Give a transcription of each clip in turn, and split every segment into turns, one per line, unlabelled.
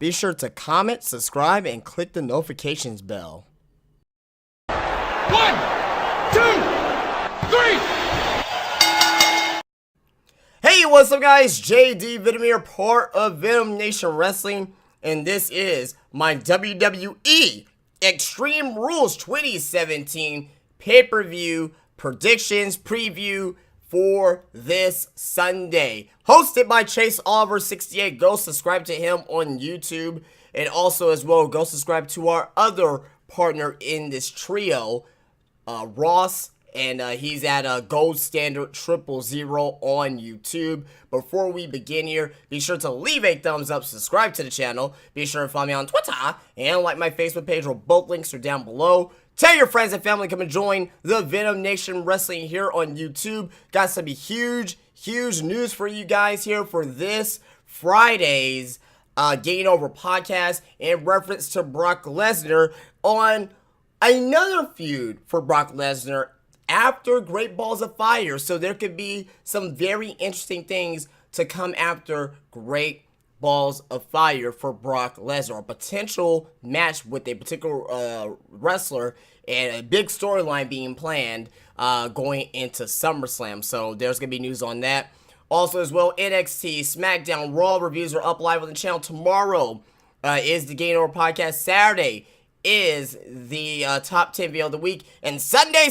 be sure to comment, subscribe, and click the notifications bell.
1, 2, 3.
Hey, what's up guys? JD Venom here, part of Venom Nation Wrestling, and this is my WWE Extreme Rules 2017 pay-per-view predictions preview for this Sunday. Hosted by Chase Oliver 68. Go subscribe to him on YouTube, and also as well go subscribe to our other partner in this trio, Ross. And he's at Gold Standard 000 on YouTube. Before we begin here, be sure to leave a thumbs up, subscribe to the channel. Be sure to follow me on Twitter and like my Facebook page, where both links are down below. Tell your friends and family, come and join the Venom Nation Wrestling here on YouTube. Got some huge news for you guys here for this Friday's Getting Over podcast in reference to Brock Lesnar on another feud for Brock Lesnar after Great Balls of Fire. So there could be some very interesting things to come after Great Balls of Fire for Brock Lesnar. A potential match with a particular wrestler and a big storyline being planned going into SummerSlam. So there's going to be news on that. Also as well, NXT, SmackDown, Raw reviews are up live on the channel. Tomorrow is the Getting Over podcast. Saturday is the top 10 video of the week, and Sunday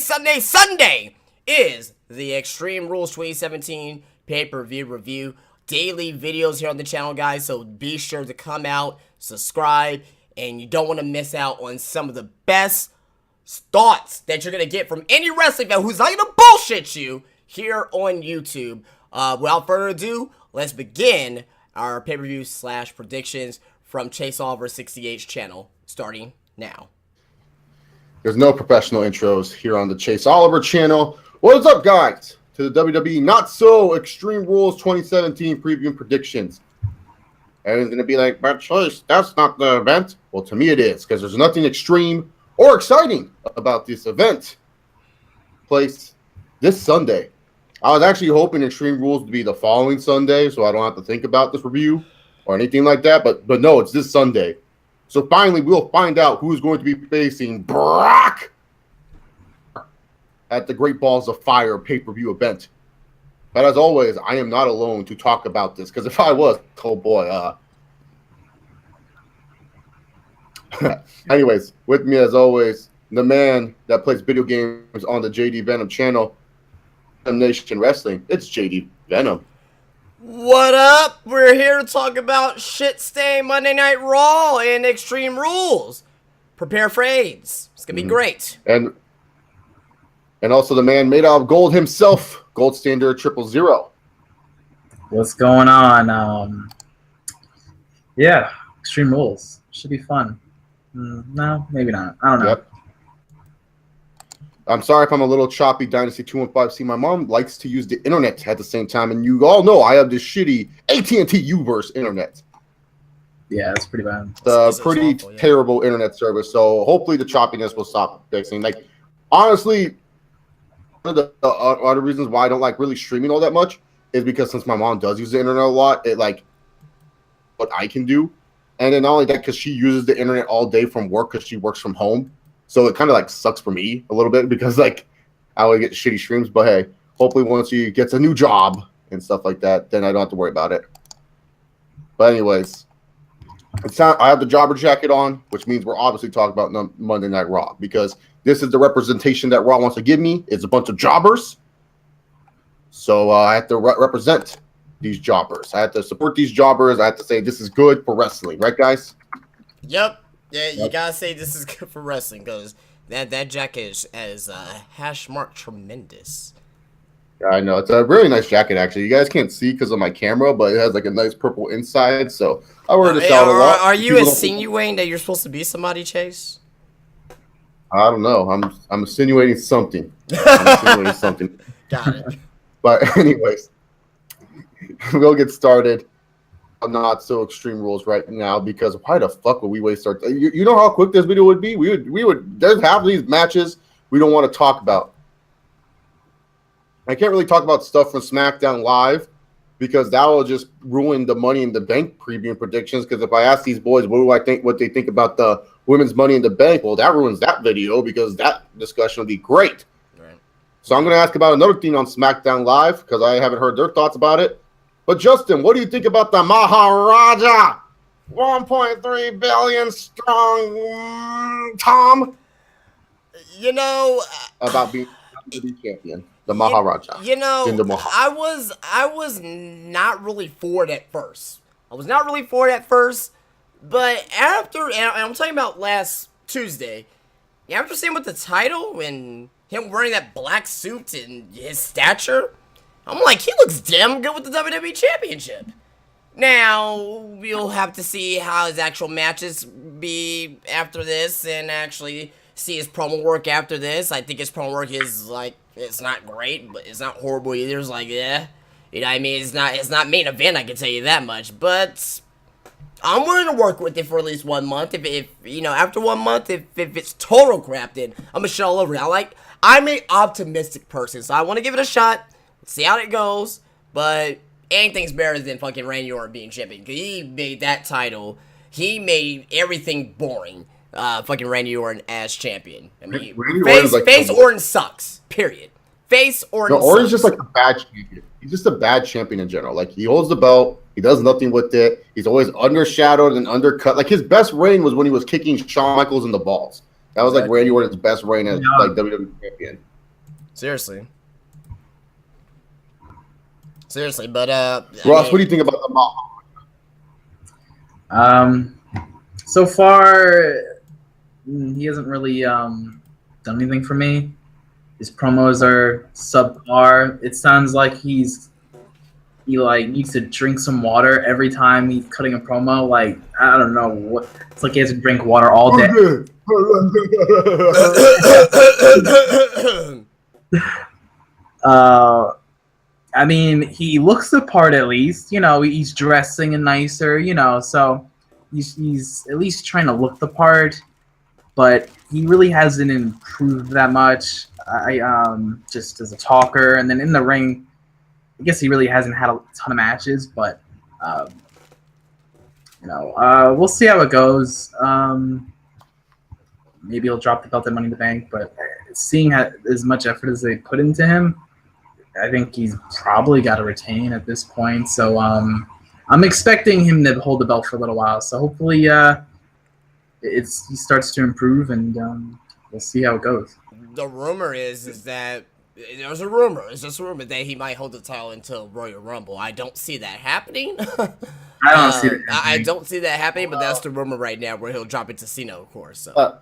is the Extreme Rules 2017 pay-per-view review. Daily videos here on the channel, guys, so be sure to come out, subscribe, and you don't want to miss out on some of the best thoughts that you're going to get from any wrestling fan who's not going to bullshit you here on YouTube. Without further ado, let's begin our pay-per-view / predictions from Chase Oliver 68's channel, starting now.
There's no professional intros here on the Chase Oliver channel. What's up, guys? To the WWE Not So Extreme Rules 2017 preview and predictions. Everyone's going to be like, but Chase, that's not the event. Well, to me it is, because there's nothing extreme or exciting about this event. Place this Sunday. I was actually hoping Extreme Rules to be the following Sunday, so I don't have to think about this review or anything like that, but no, it's this Sunday. So finally, we'll find out who's going to be facing Brock at the Great Balls of Fire pay-per-view event. But as always, I am not alone to talk about this, because if I was, oh boy. Anyways, with me as always, the man that plays video games on the JD Venom channel, Venom Nation Wrestling. It's JD Venom.
What up? We're here to talk about shit-stained Monday Night Raw and Extreme Rules. Prepare for AIDS. It's gonna be great.
And also the man made out of gold himself, Gold Standard 000.
What's going on? Yeah, Extreme Rules should be fun. No, maybe not. I don't know.
Yep. I'm sorry if I'm a little choppy, Dynasty 215. See, my mom likes to use the internet at the same time, and you all know I have this shitty AT&T U-verse internet.
Yeah, it's pretty bad.
It's pretty awful, terrible internet service, so hopefully the choppiness will stop fixing. Like, honestly, one of the other reasons why I don't like really streaming all that much is because since my mom does use the internet a lot, it like what I can do. And then not only that, because she uses the internet all day from work because she works from home. So it kind of like sucks for me a little bit because like I would get shitty streams. But hey, hopefully once she gets a new job and stuff like that, then I don't have to worry about it. But anyways, I have the jobber jacket on, which means we're obviously talking about Monday Night Raw because this is the representation that Raw wants to give me. It's a bunch of jobbers. So I have to represent these jobbers. I have to support these jobbers. I have to say this is good for wrestling. Right, guys?
Yep. Yeah, you gotta say this is good for wrestling because that jacket is hash mark tremendous.
Yeah, I know. It's a really nice jacket, actually. You guys can't see because of my camera, but it has like a nice purple inside. So I wear this out a lot.
Are you insinuating that you're supposed to be somebody, Chase?
I don't know. I'm insinuating something. Got it. But anyways, we'll get started. Not so Extreme Rules right now because why the fuck would we waste our time? You know how quick this video would be? We would there's half of these matches we don't want to talk about. I can't really talk about stuff from SmackDown Live because that will just ruin the Money in the Bank preview predictions. Because if I ask these boys what they think about the women's Money in the Bank, well, that ruins that video because that discussion will be great.
Right.
So I'm going to ask about another thing on SmackDown Live because I haven't heard their thoughts about it. But Justin, what do you think about the Maharaja? 1.3 billion strong Tom.
You know,
About being the champion, the Maharaja.
You know,
Jinder
I was not really for it at first. But after, and I'm talking about last Tuesday, after seeing with the title and him wearing that black suit and his stature, I'm like, he looks damn good with the WWE Championship. Now, we'll have to see how his actual matches be after this and actually see his promo work after this. I think his promo work is, like, it's not great, but it's not horrible either. It's like, yeah. You know what I mean? It's not main event, I can tell you that much. But I'm willing to work with it for at least 1 month. If you know, after 1 month, if it's total crap, then I'm gonna shit all over it. I'm an optimistic person, so I want to give it a shot, see how it goes. But anything's better than fucking Randy Orton being champion, because he made that title, he made everything boring. Fucking Randy Orton as champion. I mean, face Orton sucks. Period. Face Orton.
No, Orton's just like a bad champion. He's just a bad champion in general. Like, he holds the belt, he does nothing with it. He's always undershadowed and undercut. Like, his best reign was when he was kicking Shawn Michaels in the balls. That was like Randy Orton's best reign as like WWE champion.
Seriously, but
Ross, what do you think about the
So far, he hasn't really done anything for me. His promos are subpar. It sounds like he needs to drink some water every time he's cutting a promo. Like, I don't know what. It's like he has to drink water all day. I mean, he looks the part at least. You know, he's dressing and nicer. You know, so he's at least trying to look the part. But he really hasn't improved that much. Just as a talker, and then in the ring, I guess he really hasn't had a ton of matches. But we'll see how it goes. Maybe he'll drop the belt at Money in the Bank. But seeing as much effort as they put into him, I think he's probably got to retain at this point. So I'm expecting him to hold the belt for a little while. So hopefully he starts to improve, and we'll see how it goes.
The rumor is that there's a rumor. It's just a rumor that he might hold the title until Royal Rumble. I don't see that happening. I don't see that happening, but that's the rumor right now, where he'll drop it to Cena, of course. So.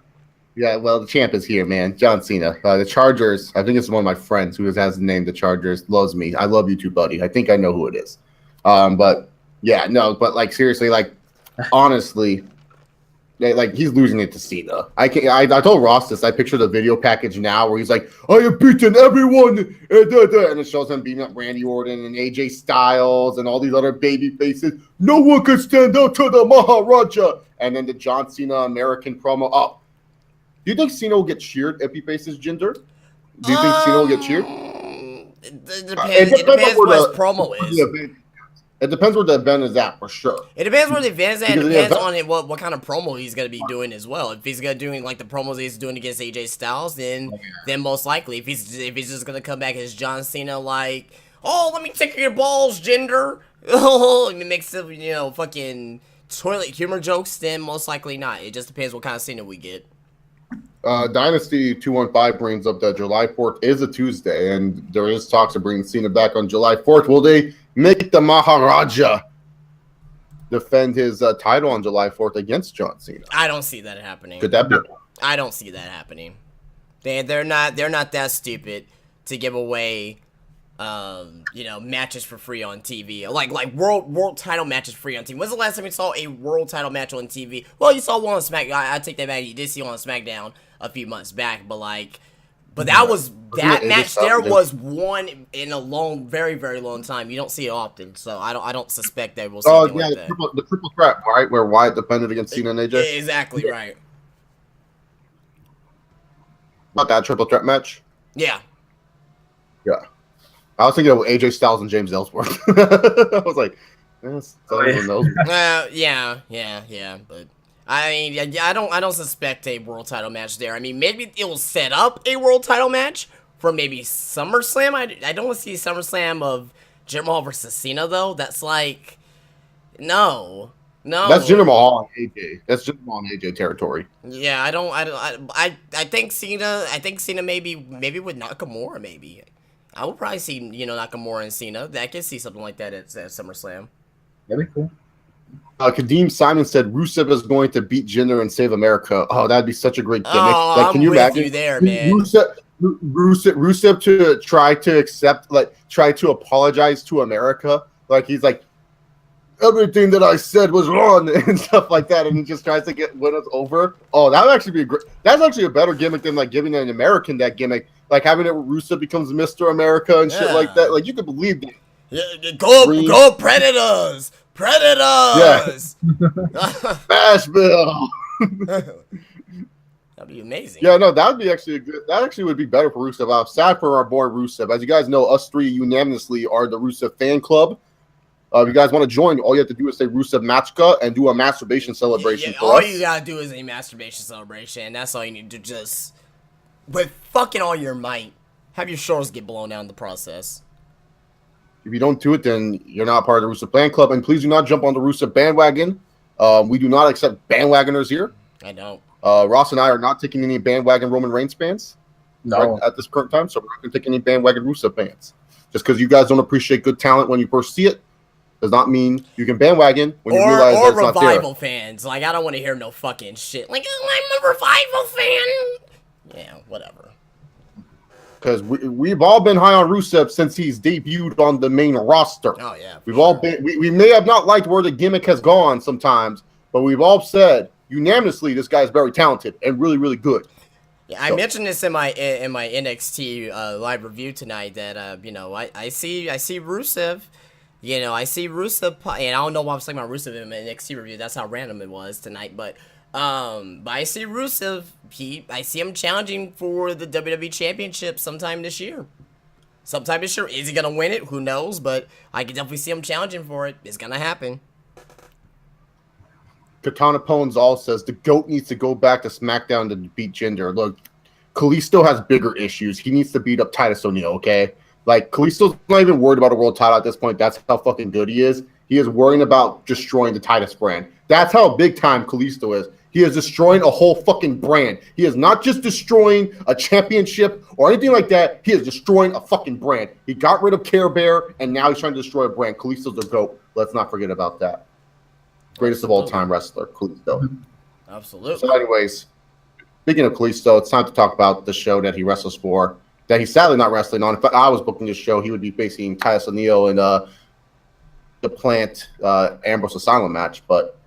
Yeah, well, the champ is here, man. John Cena. The Chargers, I think it's one of my friends who has the name the Chargers, loves me. I love you too, buddy. I think I know who it is. But like, seriously, like, honestly, like, he's losing it to Cena. I told Ross this. I picture the video package now where he's like, I have beaten everyone, and it shows him beating up Randy Orton and AJ Styles and all these other baby faces. No one could stand up to the Maharaja. And then the John Cena American promo. Oh, do you think Cena will get cheered if he faces Jinder? Do you think Cena will get cheered?
It depends what his promo is.
It depends where the event is at, for sure.
It depends where the event is at. It depends on what kind of promo he's going to be doing as well. If he's going to doing like the promos he's doing against AJ Styles, then most likely. If he's just going to come back as John Cena, like, oh, let me take your balls, Jinder. Oh, and makes some, fucking toilet humor jokes, then most likely not. It just depends what kind of Cena we get.
Dynasty 215 brings up that July 4th is a Tuesday, and there is talks of bringing Cena back on July 4th. Will they make the Maharaja defend his title on July 4th against John Cena?
I don't see that happening.
Could that be?
I don't see that happening. They're not that stupid to give away matches for free on TV. Like world title matches free on TV. When's the last time you saw a world title match on TV? Well, you saw one on SmackDown. I take that back. You did see one on SmackDown a few months back, but that match there was one in a long, very, very long time. You don't see it often, so I don't suspect they will see anything like that.
The triple threat, right? Where Wyatt defended against Cena and AJ?
Exactly, right.
About that triple threat match?
Yeah.
Yeah. I was thinking of AJ Styles and James Ellsworth. I was like, Styles and Ellsworth.
Yeah. But I mean, I don't suspect a world title match there. I mean, maybe it will set up a world title match for maybe SummerSlam. I don't want to see SummerSlam of Jinder Mahal versus Cena though. That's like, no.
That's Jinder Mahal and AJ. That's Jinder Mahal and AJ territory.
Yeah, I think Cena. I think Cena maybe with Nakamura maybe. I would probably see Nakamura and Cena. I could see something like that at SummerSlam.
That'd be cool.
Kadeem Simon said Rusev is going to beat Jinder and save America. Oh, that'd be such a great gimmick.
Oh,
like, can you imagine
you there, man?
Rusev to try to accept, try to apologize to America. Like, he's like, everything that I said was wrong and stuff like that, and he just tries to win us over. Oh, that would actually be great. That's actually a better gimmick than like giving an American that gimmick, like having it where Rusev becomes Mr. America and shit like that. Like, you could believe that.
Yeah, go Predators! Predators!
Yeah. Nashville.
That'd be amazing.
Yeah, no, that would be actually good. That actually would be better for Rusev. I'm sad for our boy Rusev. As you guys know, us three unanimously are the Rusev fan club. If you guys want to join, all you have to do is say Rusev Matchka and do a masturbation celebration for
all
us.
You gotta do is a masturbation celebration. That's all you need to just, with fucking all your might, have your shoulders get blown out in the process.
If you don't do it, then you're not part of the Rusev fan club. And please do not jump on the Rusev bandwagon. We do not accept bandwagoners here.
I don't.
Ross and I are not taking any bandwagon Roman Reigns fans at this current time, so we're not going to take any bandwagon Rusev fans. Just because you guys don't appreciate good talent when you first see it does not mean you can bandwagon when you realize that it's not there. Or
revival fans. Like, I don't want to hear no fucking shit. Like, oh, I'm a revival fan. Yeah, whatever.
Because we've all been high on Rusev since he's debuted on the main roster.
Oh, yeah.
We've all been. We may have not liked where the gimmick has gone sometimes, but we've all said unanimously this guy's very talented and really, really good.
Yeah, I mentioned this in my NXT live review tonight that I see Rusev. I see Rusev, and I don't know why I was talking about Rusev in my NXT review. That's how random it was tonight, but I see Rusev. I see him challenging for the WWE Championship sometime this year. Is he gonna win it? Who knows? But I can definitely see him challenging for it. It's gonna happen.
Katana Pones all says the GOAT needs to go back to SmackDown to beat Jinder. Look, Kalisto has bigger issues. He needs to beat up Titus O'Neil, okay? Like, Kalisto's not even worried about a world title at this point. That's how fucking good he is. He is worrying about destroying the Titus brand. That's how big time Kalisto is. He is destroying a whole fucking brand. He is not just destroying a championship or anything like that. He is destroying a fucking brand. He got rid of Care Bear, and now he's trying to destroy a brand. Kalisto's the GOAT. Let's not forget about that. Greatest of all time wrestler, Kalisto.
Absolutely.
So anyways, speaking of Kalisto, it's time to talk about the show that he wrestles for, that he's sadly not wrestling on. If I was booking this show, he would be facing Titus O'Neil in the Plant Ambrose Asylum match, but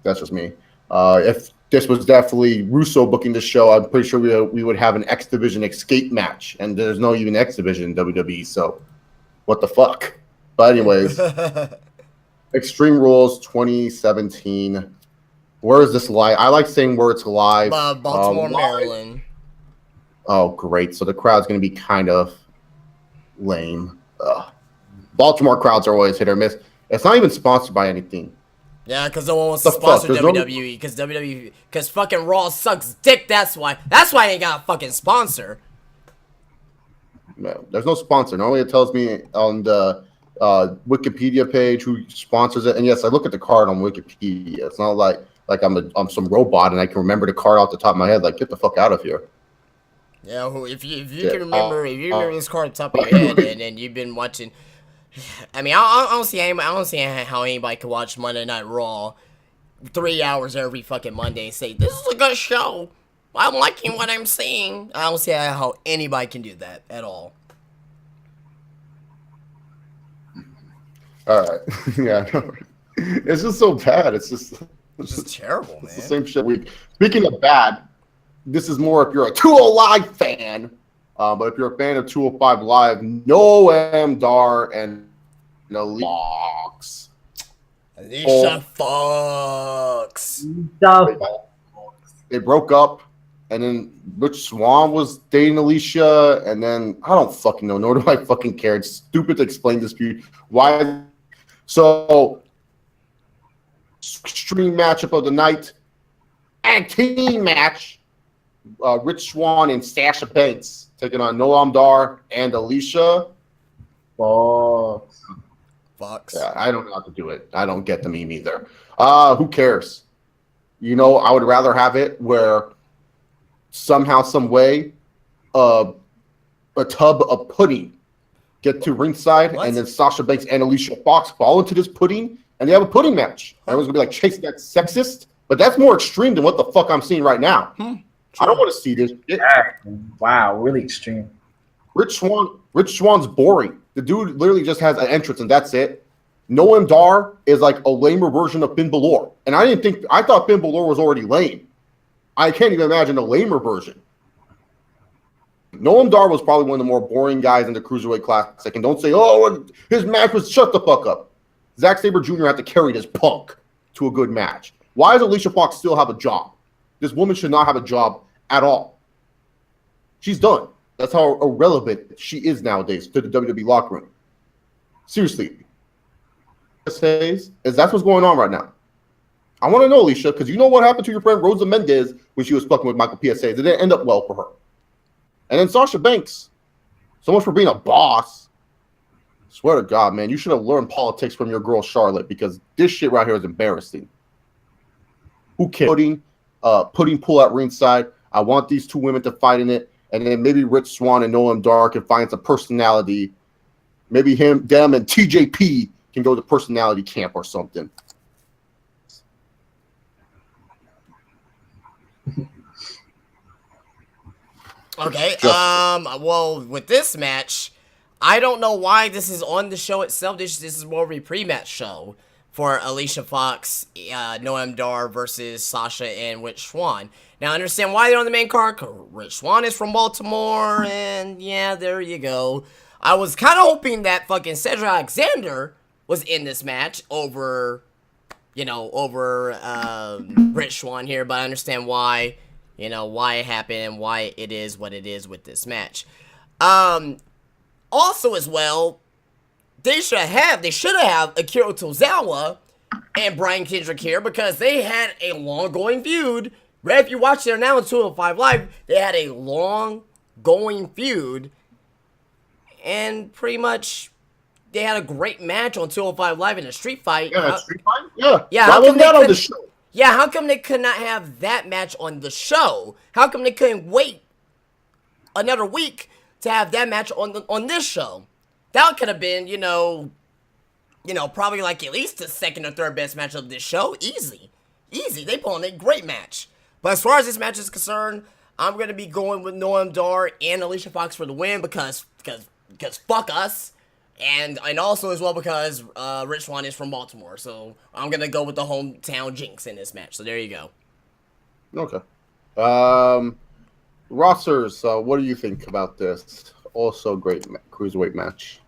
that's just me. If this was definitely Russo booking this show, I'm pretty sure we would have an X Division escape match, and there's no even X Division in WWE, so what the fuck? But anyways, Extreme Rules 2017. Where is this live? I like saying where it's live.
Baltimore, Maryland.
Oh, great. So the crowd's going to be kind of lame. Baltimore crowds are always hit or miss. It's not even sponsored by anything.
Yeah, because no one wants to sponsor WWE. Because fucking Raw sucks dick. That's why I ain't got a fucking sponsor.
No, there's no sponsor. Normally it tells me on the Wikipedia page who sponsors it. And yes, I look at the card on Wikipedia. It's not like I'm some robot and I can remember the card off the top of my head. Like, get the fuck out of here.
Yeah, if you can remember, this card off the top of your head, and you've been watching. I mean, I don't see how anybody could watch Monday Night Raw 3 hours every fucking Monday and say this is a good show. I'm liking what I'm seeing. I don't see how anybody can do that at all.
All right, yeah, it's just so bad. It's just
terrible, man.
It's the same shit. Speaking of bad, this is more if you're a 205 Live fan. But if you're a fan of 205 Live, Noam Dar and Alicia Fox.
Fox.
They broke up. And then Rich Swann was dating Alicia, and then I don't fucking know, nor do I fucking care. It's stupid to explain this feud. Why? So, extreme matchup of the night, and team match. Rich Swann and Sasha Banks taking on Noam Dar and Alicia.
Fox.
Yeah, I don't know how to do it. I don't get the meme either. Who cares? You know, I would rather have it where somehow, some way, a tub of pudding get to ringside, and then Sasha Banks and Alicia Fox fall into this pudding, and they have a pudding match. Everyone's gonna be like, Chase, that's sexist, but that's more extreme than what the fuck I'm seeing right now. I don't want to see this shit.
Wow, really extreme.
Rich Swann's boring. The dude literally just has an entrance, and that's it. Noam Dar is like a lamer version of Finn Balor, and I thought Finn Balor was already lame. I can't even imagine a lamer version. Noam Dar was probably one of the more boring guys in the Cruiserweight Classic. And don't say, oh, his match was shut the fuck up. Zack Sabre Jr. had to carry this punk to a good match. Why does Alicia Fox still have a job? This woman should not have a job at all. She's done. That's how irrelevant she is nowadays to the WWE locker room. Seriously. Is that's what's going on right now. I want to know, Alicia, because you know what happened to your friend Rosa Mendez when she was fucking with Michael PSA. It didn't end up well for her. And then Sasha Banks, so much for being a boss. Swear to God, man, you should have learned politics from your girl Charlotte, because this shit right here is embarrassing. Who cares? Pudding pull at ringside. I want these two women to fight in it, and then maybe Rich Swann and Noam Dar can find some personality. Maybe them, and TJP can go to personality camp or something.
Okay. Well, with this match, I don't know why this is on the show itself. This is more of a pre-match show for Alicia Fox, Noam Dar versus Sasha and Rich Swann. Now, I understand why they're on the main card, because Rich Swann is from Baltimore, and yeah, there you go. I was kind of hoping that fucking Cedric Alexander was in this match over Rich Swann here, but I understand why, why it happened and why it is what it is with this match. Also as well, they should have Akira Tozawa and Brian Kendrick here, because they had a long-going feud. Right, if you watch it now on 205 Live, they had a long-going feud, and pretty much they had a great match on 205 Live in a street fight.
Yeah, street fight? Yeah.
Yeah,
how come that on the show?
Yeah, how come they could not have that match on the show? How come they couldn't wait another week to have that match on this show? That could have been, probably like at least the second or third best match of this show. Easy. They put on a great match. But as far as this match is concerned, I'm going to be going with Noam Dar and Alicia Fox for the win, because fuck us. And also as well because Rich Swann is from Baltimore. So I'm going to go with the hometown jinx in this match. So there you go.
Okay. Rosters, what do you think about this? Also great cruiserweight match.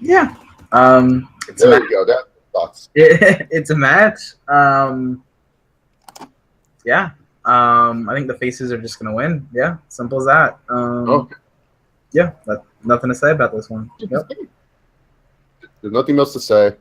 Yeah. It's
there you go. That thoughts.
It's a match. Yeah. I think the faces are just gonna win. Yeah, simple as that.
Okay.
Yeah, nothing to say about this one. Yep.
There's nothing else to say.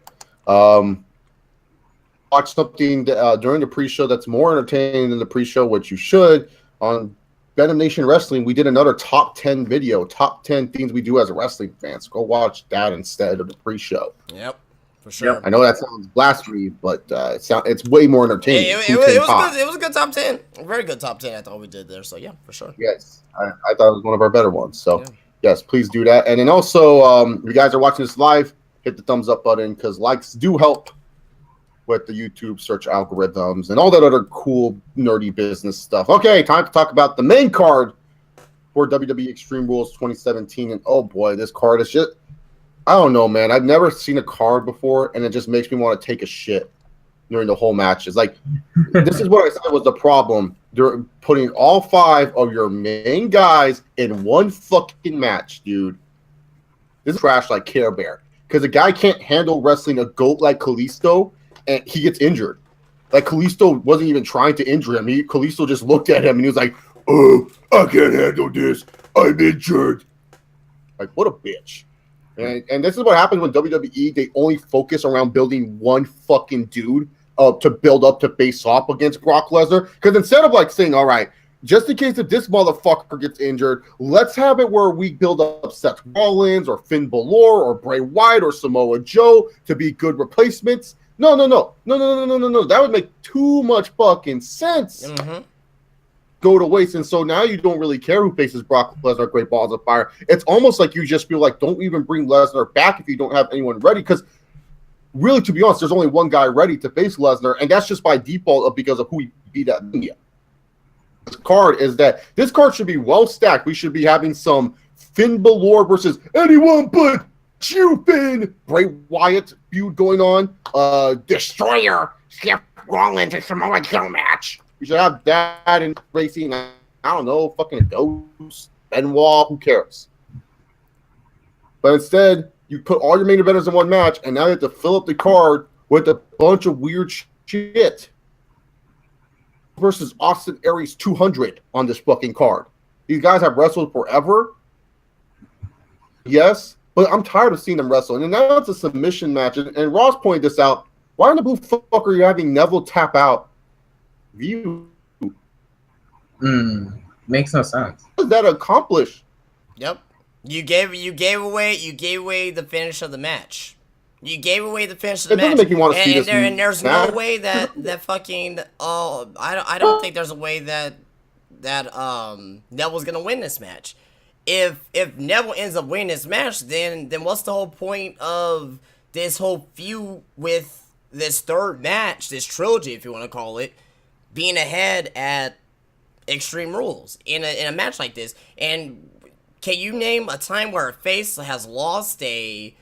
Watch something during the pre-show that's more entertaining than the pre-show, which you should. On Venom Nation Wrestling, we did another top 10 video, top 10 things we do as a wrestling fans. Go watch that instead of the pre-show.
Yep, for sure.
Yep. I know that sounds blasphemy, but it's way more entertaining.
It was good. It was a good top 10. A very good top 10 I thought we did there. So yeah, for sure.
Yes, I thought it was one of our better ones. So yes, please do that. And then also, if you guys are watching this live, hit the thumbs up button, because likes do help with the YouTube search algorithms and all that other cool nerdy business stuff. Okay, time to talk about the main card for WWE Extreme Rules 2017. And oh boy, this card is just, I don't know, man. I've never seen a card before, and it just makes me want to take a shit during the whole match. It's like, this is what I said was the problem. They're putting all 5 of your main guys in one fucking match, dude. This is trash like Care Bear. Because a guy can't handle wrestling a goat like Kalisto and he gets injured. Like, Kalisto wasn't even trying to injure him. Kalisto just looked at him and he was like, "Oh, I can't handle this. I'm injured." Like, what a bitch. And this is what happens when WWE, they only focus around building one fucking dude to build up to face off against Brock Lesnar. Because instead of like saying, all right, just in case if this motherfucker gets injured, let's have it where we build up Seth Rollins or Finn Balor or Bray Wyatt or Samoa Joe to be good replacements. No. That would make too much fucking sense.
Mm-hmm.
Go to waste. And so now you don't really care who faces Brock Lesnar, Great Balls of Fire. It's almost like you just feel like, don't even bring Lesnar back if you don't have anyone ready. Because really, to be honest, there's only one guy ready to face Lesnar, and that's just by default because of who he beat at Mania. This card should be well stacked. We should be having some Finn Balor versus anyone but you, Finn. Bray Wyatt feud going on. Destroyer, Seth Rollins, and Samoa Joe match. We should have that in racing. I don't know, fucking Ghost, Benoit, who cares? But instead, you put all your main eventers in one match, and now you have to fill up the card with a bunch of weird shit. Versus Austin Aries 200 on this fucking card. These guys have wrestled forever. Yes, but I'm tired of seeing them wrestle. And now it's a submission match. And Ross pointed this out. Why in the blue fuck are you having Neville tap out? View.
Makes no sense.
What does that accomplish?
Yep. You gave away the finish of the match. You gave away the finish of the match.
It doesn't make me want to see this.
And there's no way that fucking I don't think there's a way that Neville's gonna win this match. If Neville ends up winning this match, then what's the whole point of this whole feud with this third match, this trilogy, if you want to call it, being ahead at Extreme Rules in a match like this? And can you name a time where a face has lost a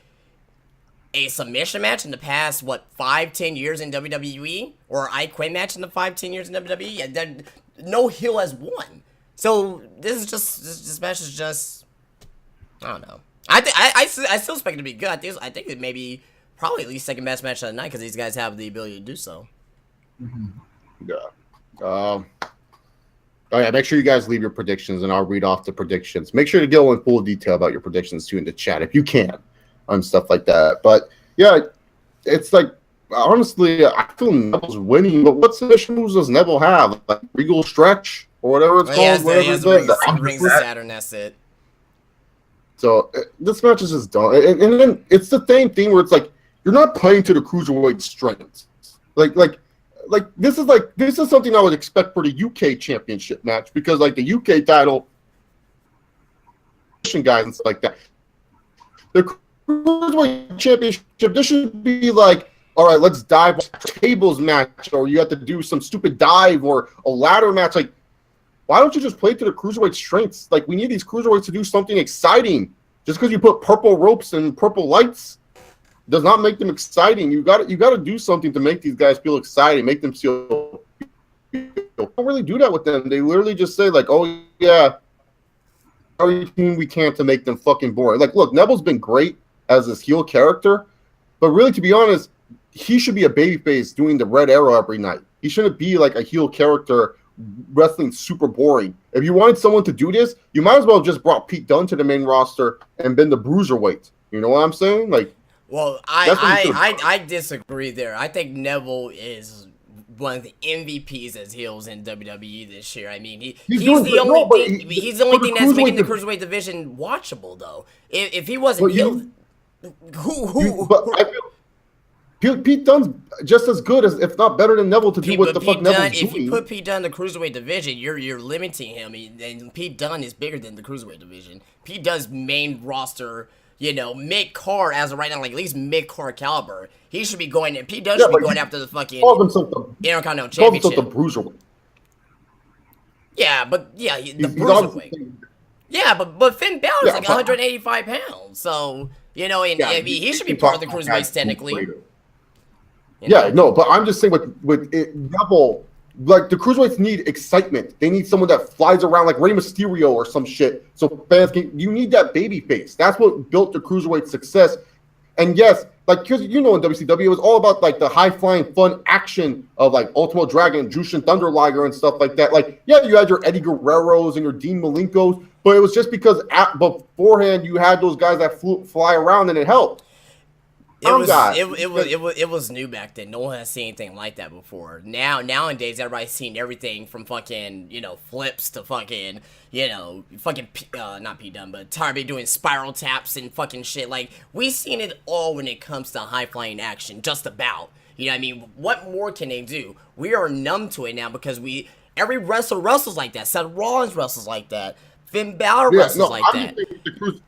submission match in the past, 5-10 years in WWE? Or I Quit match in the 5-10 years in WWE? Then no heel has won. So this match is just, I don't know. I still expect it to be good. I think it may be probably at least second best match of the night because these guys have the ability to do so.
Yeah. Oh yeah, make sure you guys leave your predictions and I'll read off the predictions. Make sure to go in full detail about your predictions too in the chat if you can on stuff like that. But yeah, it's like, honestly, I feel Neville's winning, but what submission moves does Neville have? Like Regal Stretch or whatever it's called?
He has the Rings of Saturn, that's it. So
this match is just done. And then it's the same thing where it's like, you're not playing to the cruiserweight strengths. Like this is something I would expect for the UK championship match, because like the UK title guys and stuff like that. The cruiserweight championship, this should be like, all right, let's dive tables match, or you have to do some stupid dive or a ladder match. Like, why don't you just play to the cruiserweight strengths? Like, we need these cruiserweights to do something exciting. Just because you put purple ropes and purple lights does not make them exciting. You got to do something to make these guys feel exciting, make them feel. Don't really do that with them. They literally just say like, "Oh yeah, everything we can to make them fucking boring." Like, look, Neville's been great as this heel character, but really, to be honest, he should be a babyface doing the Red Arrow every night. He shouldn't be like a heel character wrestling super boring. If you wanted someone to do this, you might as well have just brought Pete Dunne to the main roster and been the bruiserweight. You know what I'm saying? Like.
Well, I disagree there. I think Neville is one of the MVPs as heels in WWE this year. I mean, he's the only thing that's making the cruiserweight division watchable, though. If he wasn't heel,
I feel Pete Dunne's just as good as, if not better than Neville, to do what the fuck Neville's doing.
If you put Pete Dunne in the cruiserweight division, you're limiting him. And Pete Dunne is bigger than the cruiserweight division. Pete Dunne's main roster, mid-card as of right now, like at least mid-card caliber. He should be going, and Pete Dunne should be going after the fucking Intercontinental Championship.
The bruiserweight.
Yeah, but the bruiserweight. Yeah, but Finn Balor's like 185 pounds, so he should be part of the cruiserweights technically.
But I'm just saying with Neville. Like, the cruiserweights need excitement. They need someone that flies around like Rey Mysterio or some shit. So fans you need that baby face. That's what built the cruiserweight success. And yes, like, because in WCW it was all about like the high flying fun action of like Ultimo Dragon, Jushin Thunder Liger and stuff like that. Like, yeah, you had your Eddie Guerreros and your Dean Malenkos, but it was just because beforehand you had those guys that fly around and it helped.
It was new back then. No one has seen anything like that before. Nowadays everybody's seen everything from fucking flips to fucking not P Dunn, but Tarby doing spiral taps and fucking shit. Like, we've seen it all when it comes to high flying action. Just about. You know what I mean? What more can they do? We are numb to it now because every wrestler wrestles like that. Seth Rollins wrestles like that. Finn Balor wrestles like that.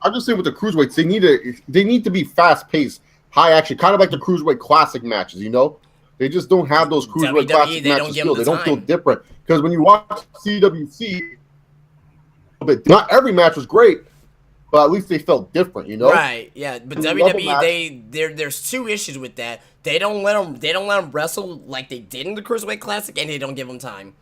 I'm just saying with the cruiserweights, they need to be fast paced. High action, kind of like the Cruiserweight Classic matches, They just don't have those Cruiserweight Classic matches still. They don't feel different. Because when you watch CWC, not every match was great, but at least they felt different,
Right, yeah. But WWE, there's two issues with that. They don't let them wrestle like they did in the Cruiserweight Classic, and they don't give them time.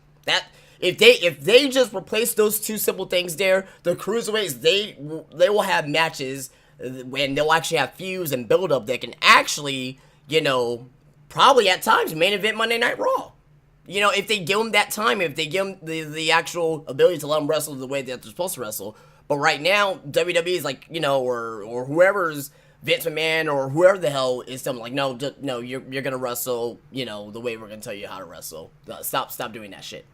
If they just replace those two simple things there, the Cruiserweights, they will have matches when they'll actually have feuds and build up that can actually, probably at times main event Monday Night Raw. If they give them that time, if they give them the actual ability to let them wrestle the way that they're supposed to wrestle. But right now, WWE is like, or whoever's Vince McMahon or whoever the hell is something like, no, you're gonna wrestle, the way we're gonna tell you how to wrestle. Stop doing that shit.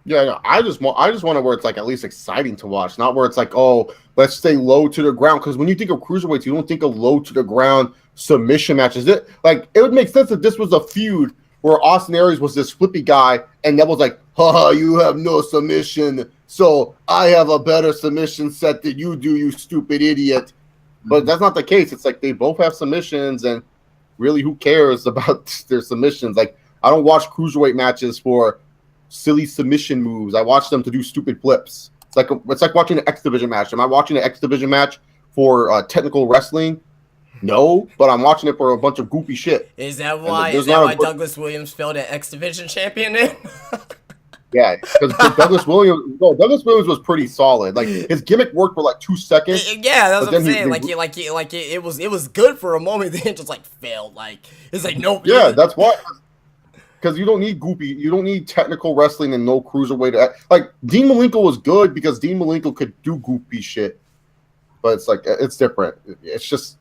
Yeah, no, I just want it where it's like at least exciting to watch, not where it's like, oh, let's stay low to the ground. Because when you think of cruiserweights, you don't think of low to the ground submission matches. It would make sense if this was a feud where Austin Aries was this flippy guy, and that was like, haha, you have no submission, so I have a better submission set than you do, you stupid idiot. But that's not the case. It's like they both have submissions, and really, who cares about their submissions? Like, I don't watch cruiserweight matches for silly submission moves. I watch them to do stupid flips. It's like watching an X Division match. Am I watching an X Division match for technical wrestling? No, but I'm watching it for a bunch of goofy shit.
Is that why Douglas Williams failed at X Division champion then?
Yeah, because Douglas Williams was pretty solid. Like, his gimmick worked for like 2 seconds.
Yeah, that's what I'm saying. It was good for a moment, then it just like failed. Like, it's like nope.
Yeah, that's why. Because you don't need technical wrestling and no cruiserweight. Like, Dean Malenko was good because Dean Malenko could do goofy shit. But it's like, it's different. It's just,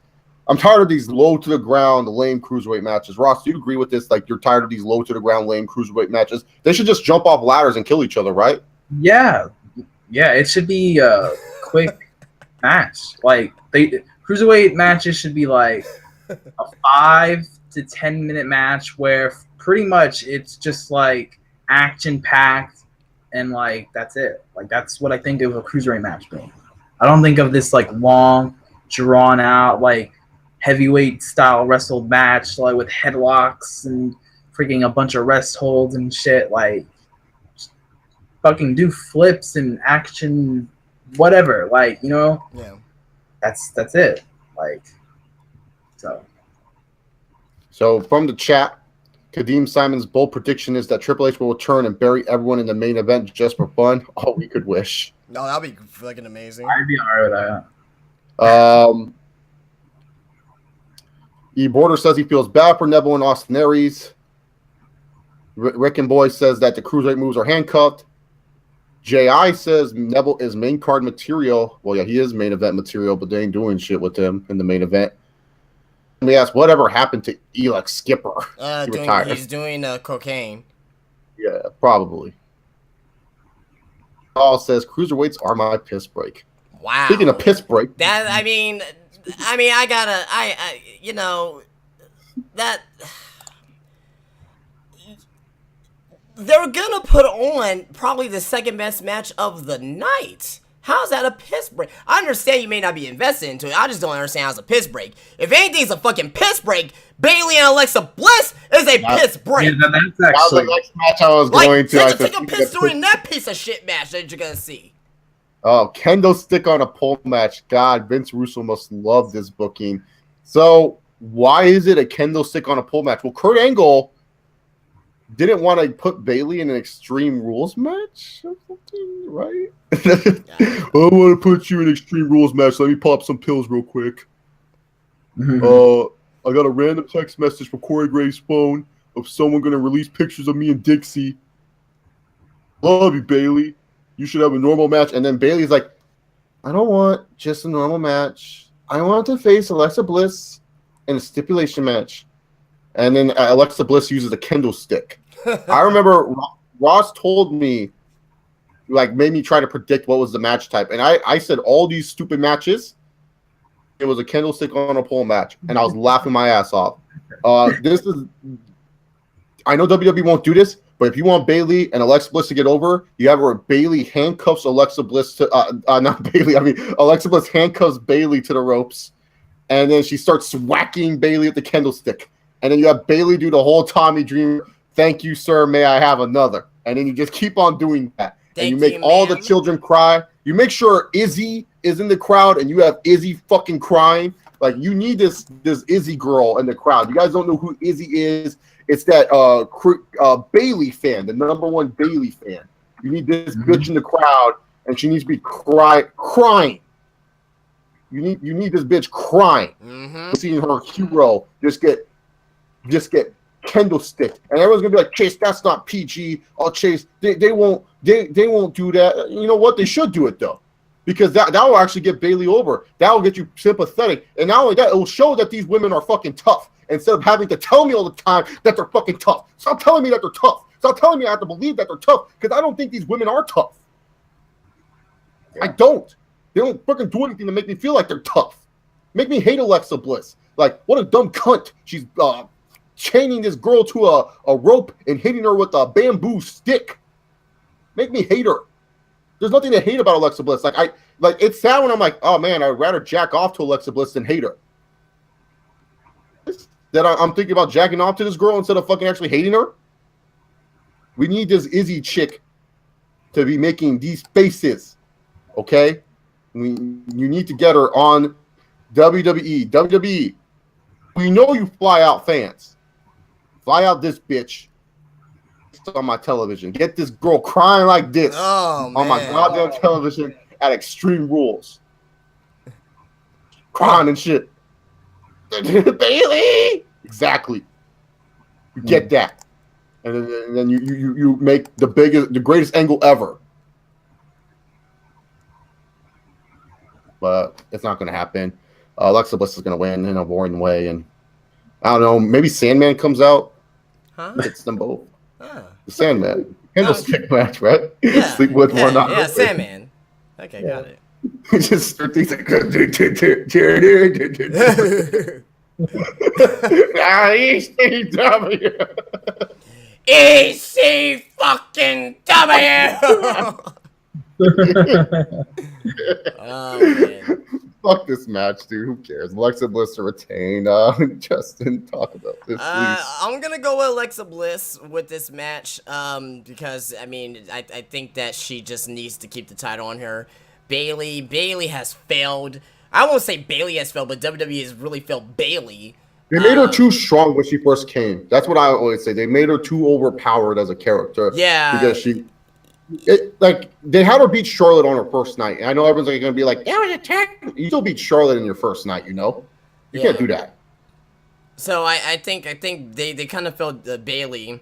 I'm tired of these low to the ground, lame cruiserweight matches. Ross, do you agree with this? Like, you're tired of these low to the ground, lame cruiserweight matches? They should just jump off ladders and kill each other, right?
Yeah. Yeah, it should be a quick match. Like, cruiserweight matches should be like a 5 to 10 minute match where pretty much it's just like action packed and like that's it. Like, that's what I think of a cruiserweight match being. I don't think of this like long, drawn out, like heavyweight style wrestled match like with headlocks and freaking a bunch of rest holds and shit. Like, just fucking do flips and action, whatever. Like,
Yeah.
That's it. Like,
So from the chat, Kadeem Simon's bold prediction is that Triple H will return and bury everyone in the main event just for fun. Oh, we could wish.
No, that'd be fucking amazing.
I'd be alright with that.
E. Border says he feels bad for Neville and Austin Aries. Rick and Boy says that the cruiserweight moves are handcuffed. J.I. says Neville is main card material. Well, yeah, he is main event material, but they ain't doing shit with him in the main event. Let me ask, whatever happened to Elix Skipper?
He's doing cocaine.
Yeah, probably. Paul says cruiserweights are my piss break.
Wow.
Speaking of piss break,
I mean, that they're gonna put on probably the second best match of the night. How's that a piss break? I understand you may not be invested into it. I just don't understand how it's a piss break. If anything's a fucking piss break, Bayley and Alexa Bliss is a piss break.
Yeah, that's actually
that was the next match I was going to.
Take a piss during that piece of shit match that you're gonna see.
Oh, kendo stick on a pole match. God, Vince Russo must love this booking. So why is it a kendo stick on a pole match? Well, Kurt Angle didn't want to put Bayley in an Extreme Rules match or something, right? I want to put you in an Extreme Rules match. Let me pop some pills real quick. I got a random text message from Corey Graves' phone of someone going to release pictures of me and Dixie. Love you, Bailey. You should have a normal match. And then Bailey's like, I don't want just a normal match. I want to face Alexa Bliss in a stipulation match. And then Alexa Bliss uses a kendo stick. I remember Ross told me, like, made me try to predict what was the match type. And I said all these stupid matches, it was a kendo stick on a pole match. And I was laughing my ass off. This is, I know WWE won't do this, but if you want Bailey and Alexa Bliss to get over, you have where Bailey handcuffs Alexa Bliss to, Alexa Bliss handcuffs Bailey to the ropes. And then she starts whacking Bailey with the kendo stick. And then you have Bailey do the whole Tommy Dreamer, thank you, sir, may I have another. And then you just keep on doing that. And you make all the children cry. You make sure Izzy is in the crowd and you have Izzy fucking crying. Like, you need this Izzy girl in the crowd. You guys don't know who Izzy is. It's that Bailey fan, the #1 Bailey fan. You need this bitch in the crowd, and she needs to be crying. You need this bitch crying. Seeing her hero just get kendo sticked, and everyone's gonna be like, Chase, that's not PG. Oh, Chase, they won't do that. You know what? They should do it though, because that will actually get Bailey over. That will get you sympathetic, and not only that, it will show that these women are fucking tough. Instead of having to tell me all the time that they're fucking tough. Stop telling me that they're tough. Stop telling me I have to believe that they're tough, because I don't think these women are tough. Yeah. I don't. They don't fucking do anything to make me feel like they're tough. Make me hate Alexa Bliss. Like, what a dumb cunt. She's chaining this girl to a rope and hitting her with a bamboo stick. Make me hate her. There's nothing to hate about Alexa Bliss. Like, it's sad when I'm like, oh man, I'd rather jack off to Alexa Bliss than hate her. That I'm thinking about jacking off to this girl instead of fucking actually hating her. We need this Izzy chick to be making these faces, okay? You need to get her on WWE. WWE, we know you fly out fans. Fly out this bitch on my television. Get this girl crying like this on my goddamn television at Extreme Rules. Crying and shit. Bailey, exactly. You get that, and then you make the greatest angle ever. But it's not going to happen. Alexa Bliss is going to win in a boring way, and I don't know. Maybe Sandman comes out. It's them both. The Sandman. Candlestick match, right?
Yeah.
Sleep with one eye.
Yeah, Sandman. Okay, got it.
Just start things like ECW.
EC fucking W. Oh man.
Fuck this match, dude. Who cares? Alexa Bliss to retain. Justin, talk about this, please.
I'm gonna go with Alexa Bliss with this match. Because I mean, I think that she just needs to keep the title on her. Bailey has failed. I won't say Bailey has failed, but WWE has really failed Bailey.
They made her too strong when she first came. That's what I always say. They made her too overpowered as a character.
Yeah.
Because they had her beat Charlotte on her first night. And I know everyone's going to be like, yeah, you still beat Charlotte in your first night, you know? You can't do that.
So I think they kind of failed Bailey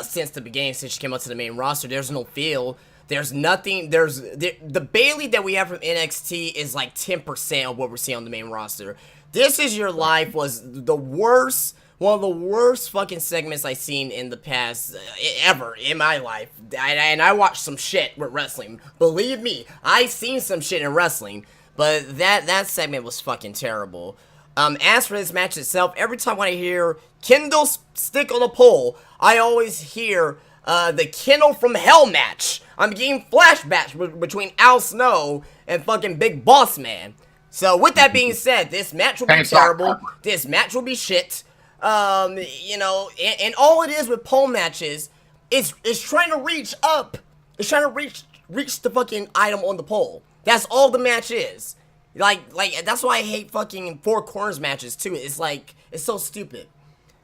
since the beginning, since she came out to the main roster. There's no feel. There's nothing. The Bailey that we have from NXT is like 10% of what we're seeing on the main roster. This Is Your Life was the worst, one of the worst fucking segments I've seen in the past ever in my life. And I watched some shit with wrestling. Believe me, I've seen some shit in wrestling, but that segment was fucking terrible. As for this match itself, every time when I hear Kendall stick on a pole, I always hear the Kendall from Hell match. I'm getting flashbacks between Al Snow and fucking Big Boss Man. So with that being said, this match will be terrible. This match will be shit. You know, and all it is with pole matches is trying to reach up. It's trying to reach the fucking item on the pole. That's all the match is. Like that's why I hate fucking four corners matches too. It's like, it's so stupid.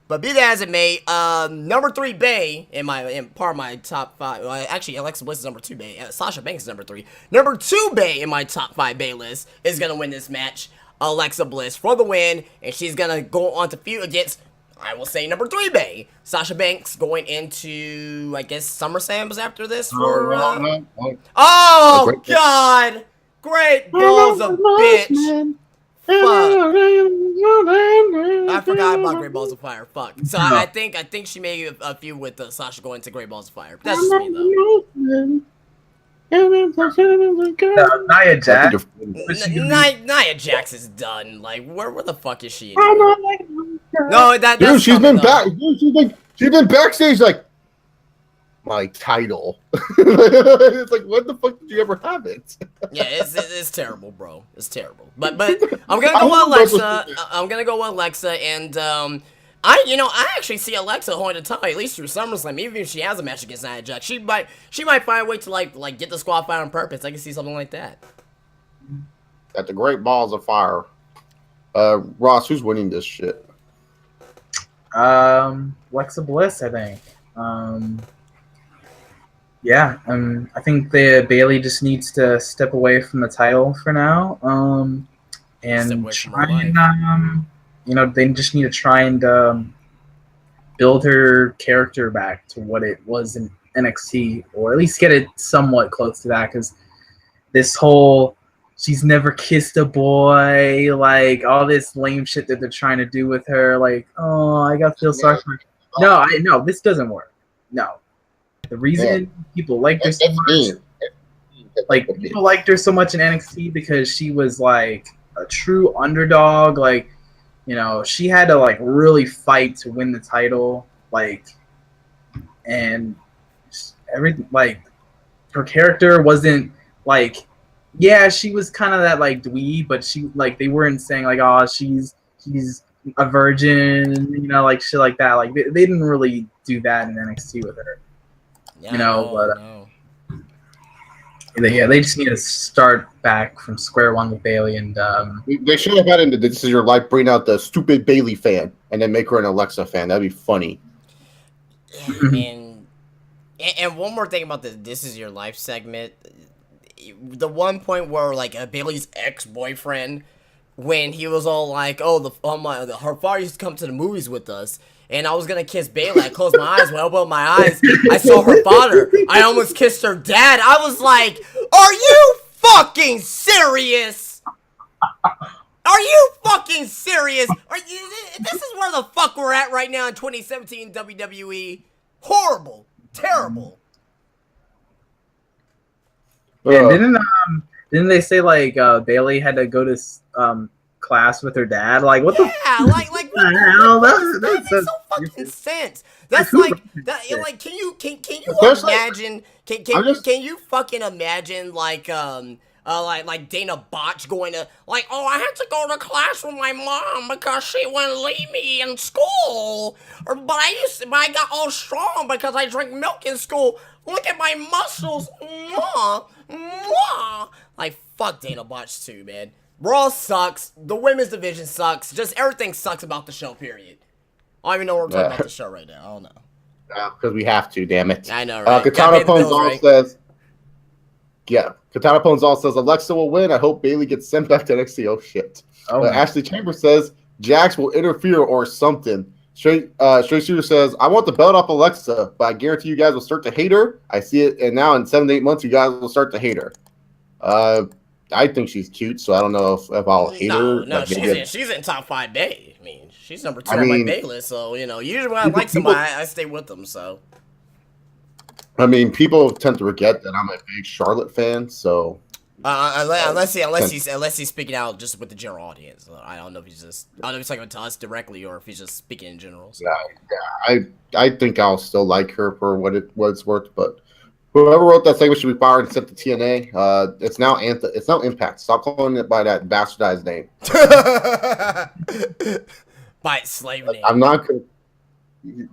But be that as it may, number 3 Bay in part of my top 5. Well, actually, Alexa Bliss is number 2 Bay. Sasha Banks is number 3. Number 2 Bay in my top 5 Bay list is gonna win this match. Alexa Bliss for the win, and she's gonna go on to feud against, I will say, number 3 Bae, Sasha Banks, going into, I guess, SummerSlam's after this for. Oh God! Great balls of bitch! Fuck. I forgot about Great Balls of Fire. Fuck. So I think she made a feud with Sasha going to Great Balls of Fire. That's just me though.
Nia Jax.
Nia Jax is done. Like, where the fuck is she? No, that's
dude, she's been
though.
back. Dude, she's been backstage like my title. It's like, when the fuck did you ever have it?
Yeah, it's terrible, bro. It's terrible. But I'm gonna go with Alexa. I'm gonna go with Alexa, and I actually see Alexa holding the title at least through SummerSlam. Even if she has a match against Nia Jax, she might find a way to like get the squad fight on purpose. I can see something like that.
At the Great Balls of Fire. Ross, who's winning this shit?
Alexa Bliss, I think. Yeah, I think Bailey just needs to step away from the title for now. And try and they just need to try and build her character back to what it was in NXT, or at least get it somewhat close to that. Because this whole she's never kissed a boy, like all this lame shit that they're trying to do with her, like, oh, I got to feel sorry for her. No, this doesn't work. No. The reason people liked her so much, people liked her so much in NXT because she was like a true underdog. Like, she had to like really fight to win the title. Like, and everything, like, her character wasn't like, yeah, she was kind of that like dweeb, but she like they weren't saying like, oh, she's a virgin, like shit like that. Like they didn't really do that in NXT with her. Yeah, they just need to start back from square one with Bailey, and
they should have had into This Is Your Life, bring out the stupid Bailey fan, and then make her an Alexa fan. That'd be funny.
And one more thing about the This Is Your Life segment, the one point where like Bailey's ex-boyfriend, when he was all like, oh, her father used to come to the movies with us. And I was gonna kiss Bailey. I closed my eyes. When I opened up my eyes, I saw her father. I almost kissed her dad. I was like, are you fucking serious? Are you fucking serious? This is where the fuck we're at right now in 2017 WWE. Horrible. Terrible.
Yeah, didn't they say like Bailey had to go to class with her dad? Like, what the?
Yeah, like what the hell? That makes no fucking sense. That's like that. Like, can you imagine? Can you fucking imagine like Dana Botch going to like, oh, I had to go to class with my mom because she wouldn't leave me in school, but I got all strong because I drank milk in school. Look at my muscles. Mwah, mwah. Like, fuck Dana Botch too, man. Raw sucks. The women's division sucks. Just everything sucks about the show, period. I don't even know what we're talking about the show right now. I don't know.
Because we have to, damn it.
I know, right?
Katana Ponzal says, Katana Ponzal says, Alexa will win. I hope Bailey gets sent back to NXT. Oh, shit. Ashley Chambers says, Jax will interfere or something. Straight Shooter says, I want the belt off Alexa, but I guarantee you guys will start to hate her. I see it, and now in 7 to 8 months, you guys will start to hate her. I think she's cute, so I don't know if I'll hate her.
No, she's in top 5 Bae. I mean, she's number 2 on my Bae list, so, usually when I like somebody, I stay with them, so.
I mean, people tend to forget that I'm a big Charlotte fan, so.
Unless he's speaking out just with the general audience. I don't know if he's talking to us directly or if he's just speaking in general. So.
Yeah, I think I'll still like her for what it's worth, but whoever wrote that segment should be fired and sent to TNA. It's now Impact. Stop calling it by that bastardized name.
By its slave name.
I'm not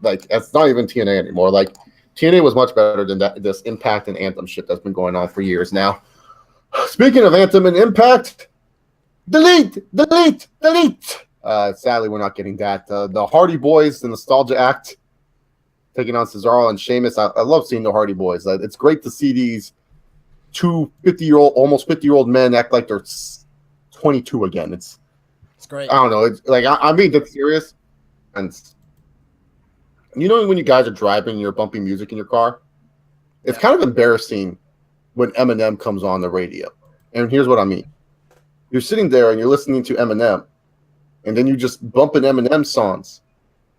like, it's not even TNA anymore. Like, TNA was much better than this Impact and Anthem shit that's been going on for years now. Speaking of Anthem and Impact, delete. Sadly, we're not getting that. The Hardy Boys, the Nostalgia Act, taking on Cesaro and Sheamus. I love seeing the Hardy Boys. It's great to see these two almost 50-year-old men act like they're 22 again.
It's great.
I don't know. It's like I'm being dead serious, and you know when you guys are driving, you're bumping music in your car. It's kind of embarrassing when Eminem comes on the radio, and here's what I mean: you're sitting there and you're listening to Eminem, and then you just bump an Eminem songs,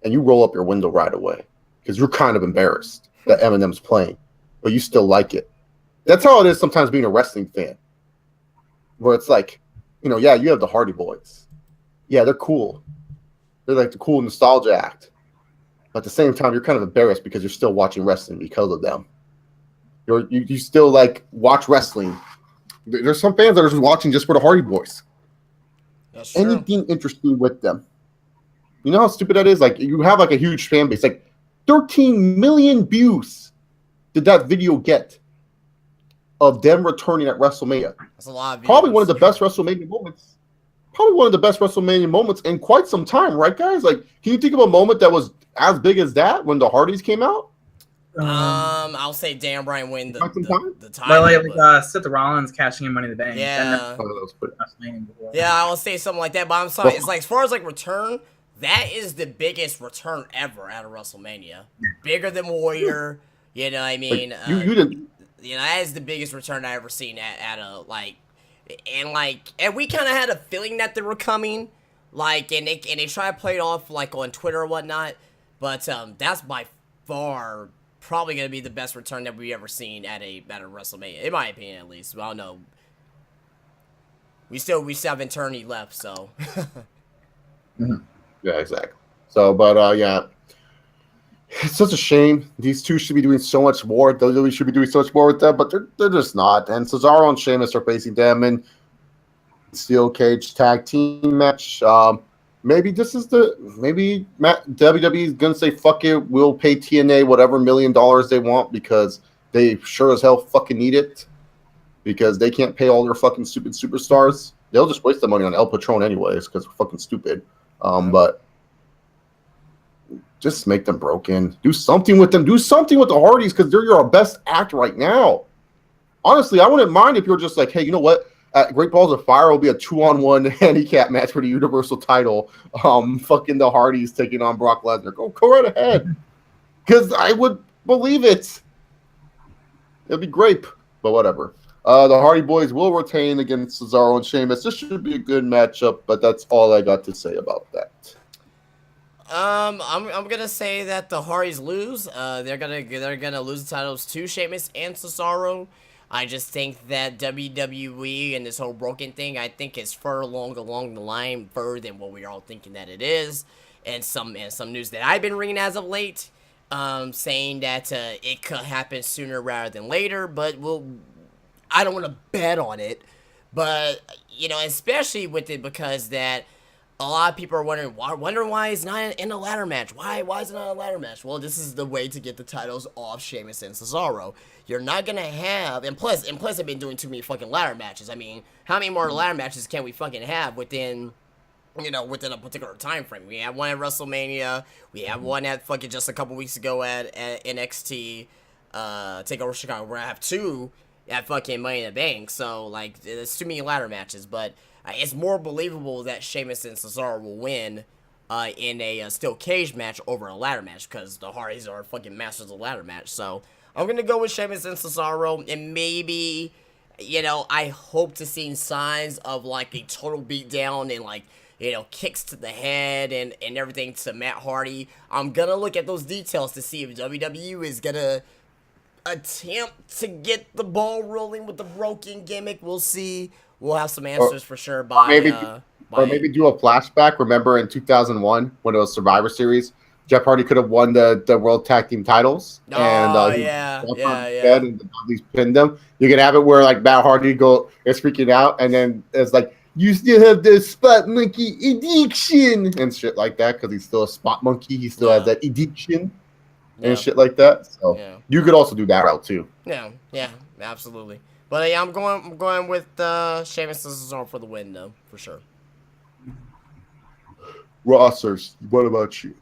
and you roll up your window right away because you're kind of embarrassed that Eminem's playing, but you still like it. That's how it is sometimes being a wrestling fan, where it's like, yeah, you have the Hardy Boys. Yeah, they're cool. They're like the cool nostalgia act. But at the same time, you're kind of embarrassed because you're still watching wrestling because of them. You still like watch wrestling. There's some fans that are just watching just for the Hardy Boys.
That's true.
Anything interesting with them. You know how stupid that is? Like, you have like a huge fan base. Like, 13 million views did that video get of them returning at WrestleMania.
That's a lot of views.
Probably one of the best WrestleMania moments. Probably one of the best WrestleMania moments in quite some time, right, guys? Like, can you think of a moment that was as big as that when the Hardys came out?
I'll say Dan Bryan win the title.
But like Seth Rollins cashing in Money in the Bank.
Yeah.
Then
Yeah, I will say something like that. But I'm sorry, it's like as far as like return, that is the biggest return ever at a WrestleMania. Bigger than Warrior. You know what I mean?
Like, you didn't.
That is the biggest return I ever seen at a like, and we kind of had a feeling that they were coming, like, and they try to play it off like on Twitter or whatnot, but that's by far probably gonna be the best return that we've ever seen at a WrestleMania, in my opinion at least. Well, I don't know. We still have Eternity left, so.
Yeah, exactly. So, but yeah. It's such a shame. These two should be doing so much more. WWE should be doing so much more with them, but they're just not. And Cesaro and Sheamus are facing them in steel cage tag team match. Maybe WWE is gonna say fuck it. We'll pay TNA whatever $1 million they want because they sure as hell fucking need it because they can't pay all their fucking stupid superstars. They'll just waste the money on El Patron anyways because we're fucking stupid. But. Just make them broken. Do something with them. Do something with the Hardys because they're your best act right now. Honestly, I wouldn't mind if you're just like, hey, you know what? At Great Balls of Fire will be a 2-on-1 handicap match for the Universal title. Fucking the Hardys taking on Brock Lesnar. Go right ahead. Because I would believe it. It'd be great, but whatever. The Hardy Boys will retain against Cesaro and Sheamus. This should be a good matchup, but that's all I got to say about that.
I'm gonna say that the Hardys lose. They're gonna lose the titles to Sheamus and Cesaro. I just think that WWE and this whole broken thing, I think, is further along the line, further than what we're all thinking that it is. And some news that I've been reading as of late, saying that it could happen sooner rather than later. But I don't want to bet on it. But especially with it because that. A lot of people are wondering why it's not in a ladder match. Why is it not a ladder match? Well, this is the way to get the titles off Sheamus and Cesaro. You're not gonna have, and plus, they've been doing too many fucking ladder matches. I mean, how many more ladder matches can we fucking have within a particular time frame? We have one at WrestleMania. We have one at fucking just a couple weeks ago at NXT Takeover Chicago. We're gonna have two at fucking Money in the Bank. So like, there's too many ladder matches, but. It's more believable that Sheamus and Cesaro will win in a steel cage match over a ladder match because the Hardys are fucking masters of ladder match. So I'm going to go with Sheamus and Cesaro, and maybe, I hope to see signs of like a total beatdown and like, kicks to the head and everything to Matt Hardy. I'm going to look at those details to see if WWE is going to attempt to get the ball rolling with the broken gimmick. We'll see. We'll have some answers for sure by
maybe do a flashback. Remember in 2001 when it was Survivor Series, Jeff Hardy could have won the World Tag Team titles.
Oh,
and
yeah.
And the Dudleys pinned them. You can have it where like Matt Hardy is freaking out, and then it's like you still have the spot monkey addiction and shit like that because he's still a spot monkey. He still has that addiction and shit like that. So you could also do that route too.
Yeah, absolutely. But yeah, I'm going with Sheamus and Cesaro for the win, though, for sure.
Rosters, what about you?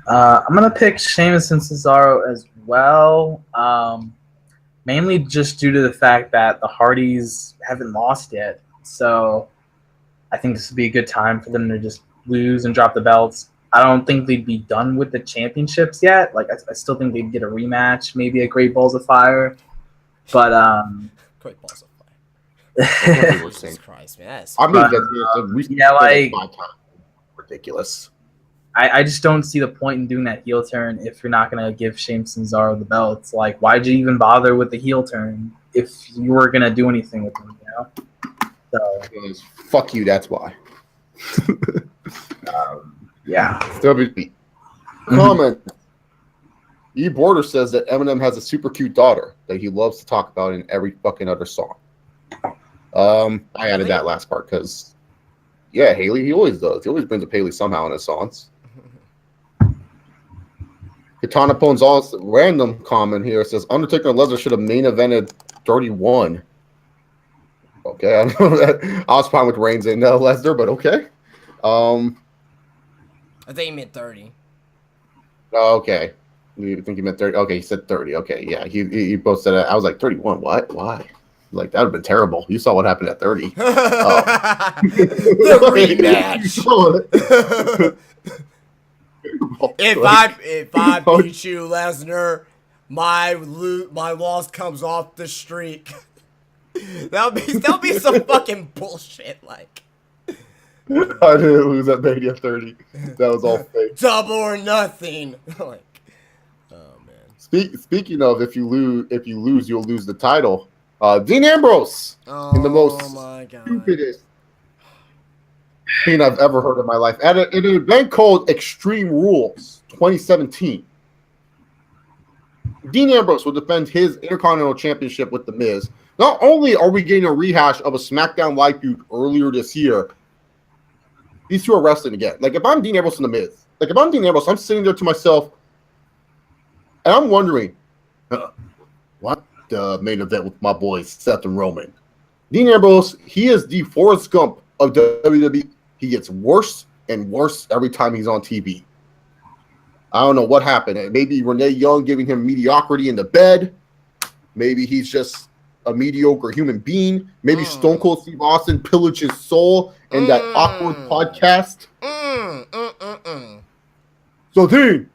I'm gonna pick Sheamus and Cesaro as well, mainly just due to the fact that the Hardys haven't lost yet. So I think this would be a good time for them to just lose and drop the belts. I don't think they'd be done with the championships yet. Like I still think they'd get a rematch, maybe a Great Balls of Fire. But
Great balls of fire.
We're
Jesus
saying.
Christ, man. That's
I mean,
But,
yeah,
like-
5 times. Ridiculous.
I just don't see the point in doing that heel turn if you're not gonna give Sheamus and Cesaro the belts. Like, why'd you even bother with the heel turn if you were gonna do anything with them? You know. So
Because fuck you. That's why.
yeah.
WB. Comment. E. Border says that Eminem has a super cute daughter that he loves to talk about in every fucking other song. I added that last part because, yeah, Haley, he always does. He always brings up Haley somehow in his songs. Katana Pone's also random comment here says Undertaker and Lesnar should have main evented 31. Okay, I don't know that. I was fine with Reigns and Lesnar, but okay.
I think he meant 30.
Okay. You think he meant 30? Okay, he said 30. Okay, yeah. He posted it. I was like, 31? What? Why? Like, that would have been terrible. You saw what happened at 30.
The rematch. If I beat you, Lesnar, my loss comes off the streak. That'll be some fucking bullshit. Like,
I didn't lose at Mania 30. That was all fake.
double or nothing. Like, oh man.
Speaking of, if you lose, you'll lose the title. Dean Ambrose in the most stupidest thing I've ever heard in my life. At an event called Extreme Rules 2017, Dean Ambrose will defend his Intercontinental Championship with The Miz. Not only are we getting a rehash of a SmackDown Live feud earlier this year, these two are wrestling again. Like, if I'm Dean Ambrose and The Miz, I'm sitting there to myself, and I'm wondering, what the main event with my boys Seth and Roman? Dean Ambrose, he is the Forrest Gump of WWE. He gets worse and worse every time he's on TV. I don't know what happened. Maybe Renee Young giving him mediocrity in the bed. Maybe he's just a mediocre human being. Maybe Stone Cold Steve Austin pillaged his soul in that awkward podcast. So, Dean,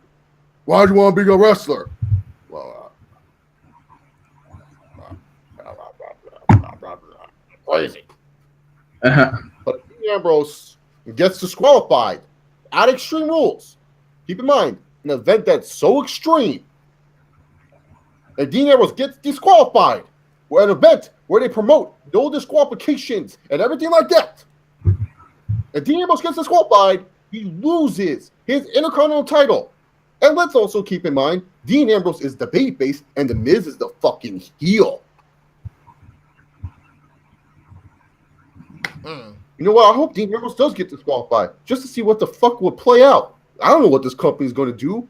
why'd you want to be a wrestler? Well, crazy. But Dean Ambrose gets disqualified at Extreme Rules. Keep in mind, an event that's so extreme, and Dean Ambrose gets disqualified. We're at an event where they promote no disqualifications and everything like that. And Dean Ambrose gets disqualified, he loses his Intercontinental title. And let's also keep in mind, Dean Ambrose is the babyface and The Miz is the fucking heel. You know what? I hope Dean Ambrose does get disqualified just to see what the fuck would play out. I don't know what this company is going to do.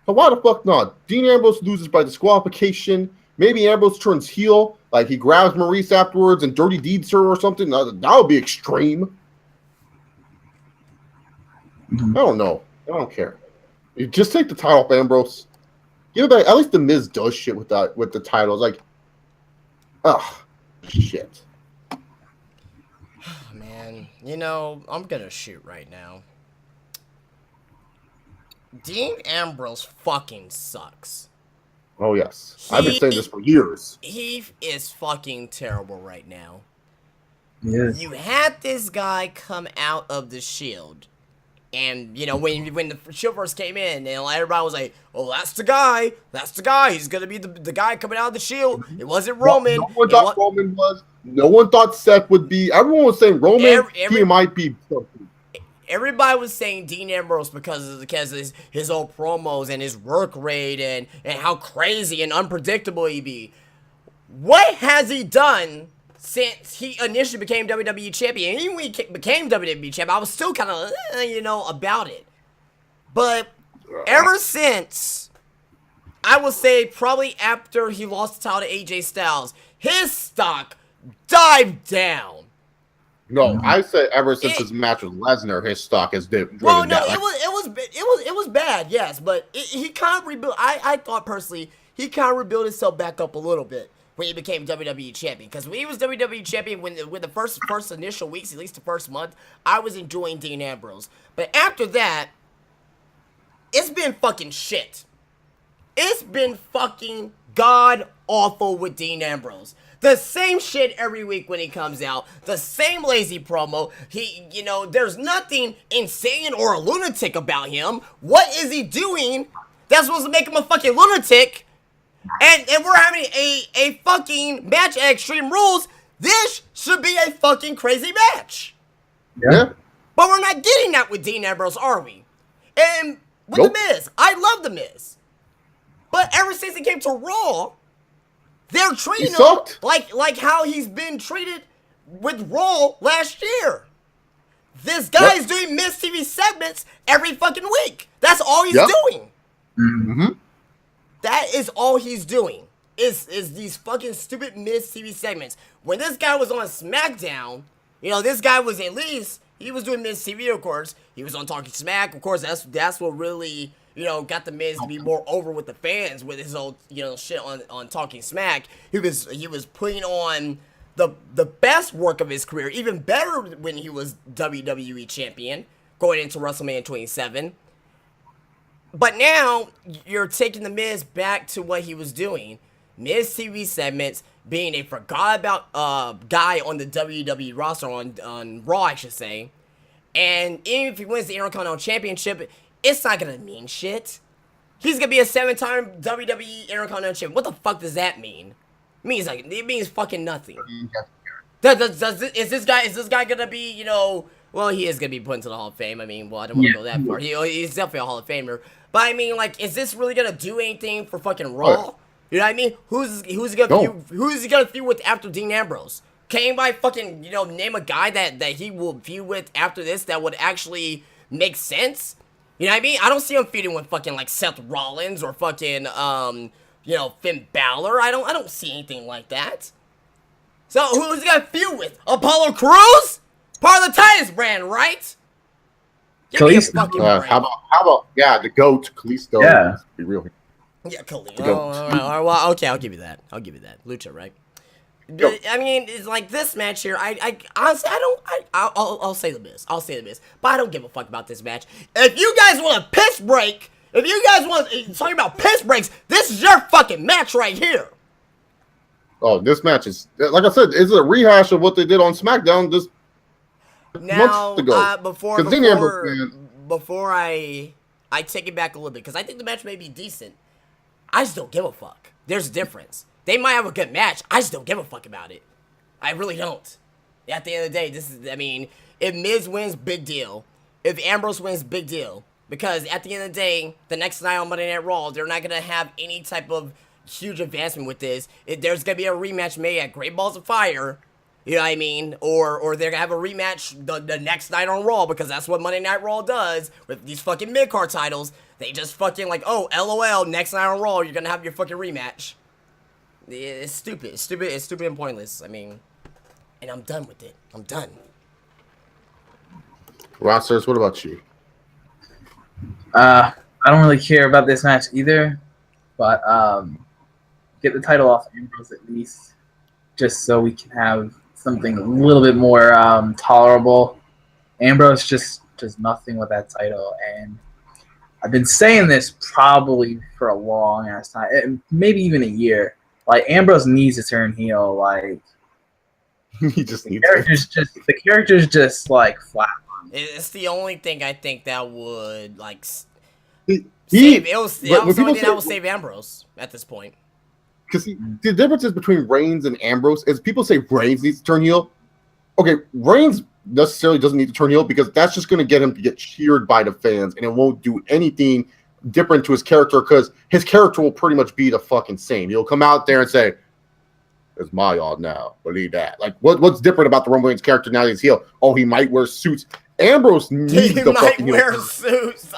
But why the fuck not? Dean Ambrose loses by disqualification. Maybe Ambrose turns heel, like he grabs Maurice afterwards and dirty deeds her or something. That would be extreme. I don't know. I don't care. You just take the title off Ambrose. Give it back. At least The Miz does shit with the titles. Like, shit.
Man, you know, I'm gonna shoot right now. Dean Ambrose fucking sucks.
Oh, yes. I've been saying this for years.
He is fucking terrible right now.
Yes.
You had this guy come out of the Shield. And, you know, when the Shield first came in, and everybody was like, oh, that's the guy. That's the guy. He's going to be the guy coming out of the Shield. It wasn't Roman.
No one thought Roman was. No one thought Seth would be. Everyone was saying Roman, he might be.
Everybody was saying Dean Ambrose because of his old promos and his work rate and how crazy and unpredictable he be. What has he done since he initially became WWE champion? Even when he became WWE champion, I was still kind of, about it. But ever since, I would say probably after he lost the title to AJ Styles, his stock dived down.
No, I said ever since his match with Lesnar, his stock has driven
well, no,
down.
it was bad, yes, but he kind of rebuilt. I thought personally he kind of rebuilt himself back up a little bit, when he became WWE champion. Because when he was WWE champion, when the first initial weeks, at least the first month, I was enjoying Dean Ambrose. But after that, it's been fucking shit. It's been fucking god awful with Dean Ambrose. The same shit every week when he comes out. The same lazy promo. There's nothing insane or a lunatic about him. What is he doing that's supposed to make him a fucking lunatic? And we're having a fucking match at Extreme Rules. This should be a fucking crazy match.
Yeah.
But we're not getting that with Dean Ambrose, are we? And with
Nope.
The Miz, I love The Miz. But ever since he came to Raw, they're treating him like how he's been treated with Raw last year. This guy's doing Miz TV segments every fucking week. That's all he's doing.
Mm-hmm.
That is all he's doing. Is these fucking stupid Miz TV segments. When this guy was on SmackDown, this guy was at least, he was doing Miz TV, of course. He was on Talking Smack, of course. That's what really, got the Miz to be more over with the fans with his old, shit on Talking Smack. He was putting on the best work of his career, even better when he was WWE champion, going into WrestleMania 27. But now, you're taking the Miz back to what he was doing. Miz TV segments, being a forgot about guy on the WWE roster, on Raw, I should say. And even if he wins the Intercontinental Championship, it's not going to mean shit. He's going to be a 7-time WWE Intercontinental Champion. What the fuck does that mean? It means fucking nothing. Is this guy going to be, well, he is going to be put into the Hall of Fame. I don't want to go that far. He's definitely a Hall of Famer. But is this really going to do anything for fucking Raw? You know what I mean? Who's he gonna feud with after Dean Ambrose? Can anybody fucking name a guy that he will feud with after this that would actually make sense? You know what I mean? I don't see him feuding with fucking Seth Rollins or fucking Finn Balor. I don't see anything like that. So who's he gonna feud with? Apollo Crews? Part of the Titus brand, right? Give me a fucking break.
How about the GOAT, Kalisto?
Yeah.
Let's be real here.
Yeah, Kalisto. Well, okay, I'll give you that. Lucha, right? But, it's this match here. I honestly, I'll say the Miz. But I don't give a fuck about this match. If you guys want a piss break, if you guys want to talk about piss breaks, this is your fucking match right here.
Oh, this match is, like I said, it's a rehash of what they did on SmackDown just months ago.
Before I take it back a little bit, because I think the match may be decent. I just don't give a fuck. There's a difference. They might have a good match. I just don't give a fuck about it. I really don't. At the end of the day, if Miz wins, big deal. If Ambrose wins, big deal. Because at the end of the day, the next night on Monday Night Raw, they're not going to have any type of huge advancement with this. There's going to be a rematch made at Great Balls of Fire. You know what I mean? Or they're going to have a rematch the next night on Raw, because that's what Monday Night Raw does with these fucking mid-card titles. They just fucking oh, LOL, next night on Raw, you're going to have your fucking rematch. It's stupid. It's stupid and pointless. And I'm done with it. I'm done.
Rosters, what about you?
I don't really care about this match either, but get the title off Ambrose at least, just so we can have something a little bit more tolerable. Ambrose just does nothing with that title, and I've been saying this probably for a long ass time, maybe even a year. Ambrose needs to turn heel.
He just needs
the
character's just flat.
It's the only thing I think that would
save.
Save Ambrose at this point.
Because the differences between Reigns and Ambrose is people say Reigns needs to turn heel. Okay, Reigns necessarily doesn't need to turn heel because that's just going to get him to get cheered by the fans, and it won't do anything different to his character because his character will pretty much be the fucking same. He'll come out there and say, "It's my yard now. Believe that." What's different about the Roman Reigns character now that he's heel? Oh, he might wear suits. Ambrose needs the fucking heel.
He might wear suits.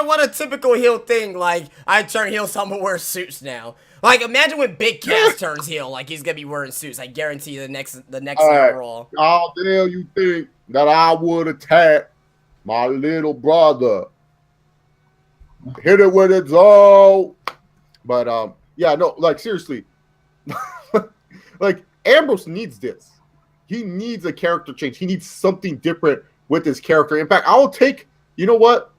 What a typical heel thing. I turn heel, so I'm gonna wear suits now. Imagine when Big Cass turns heel, he's gonna be wearing suits. I guarantee you the next Raw.
How the hell you think that I would attack my little brother? Hit it when it's all. But yeah, no, like seriously, like Ambrose needs this. He needs a character change. He needs something different with his character. In fact, I'll take. You know what?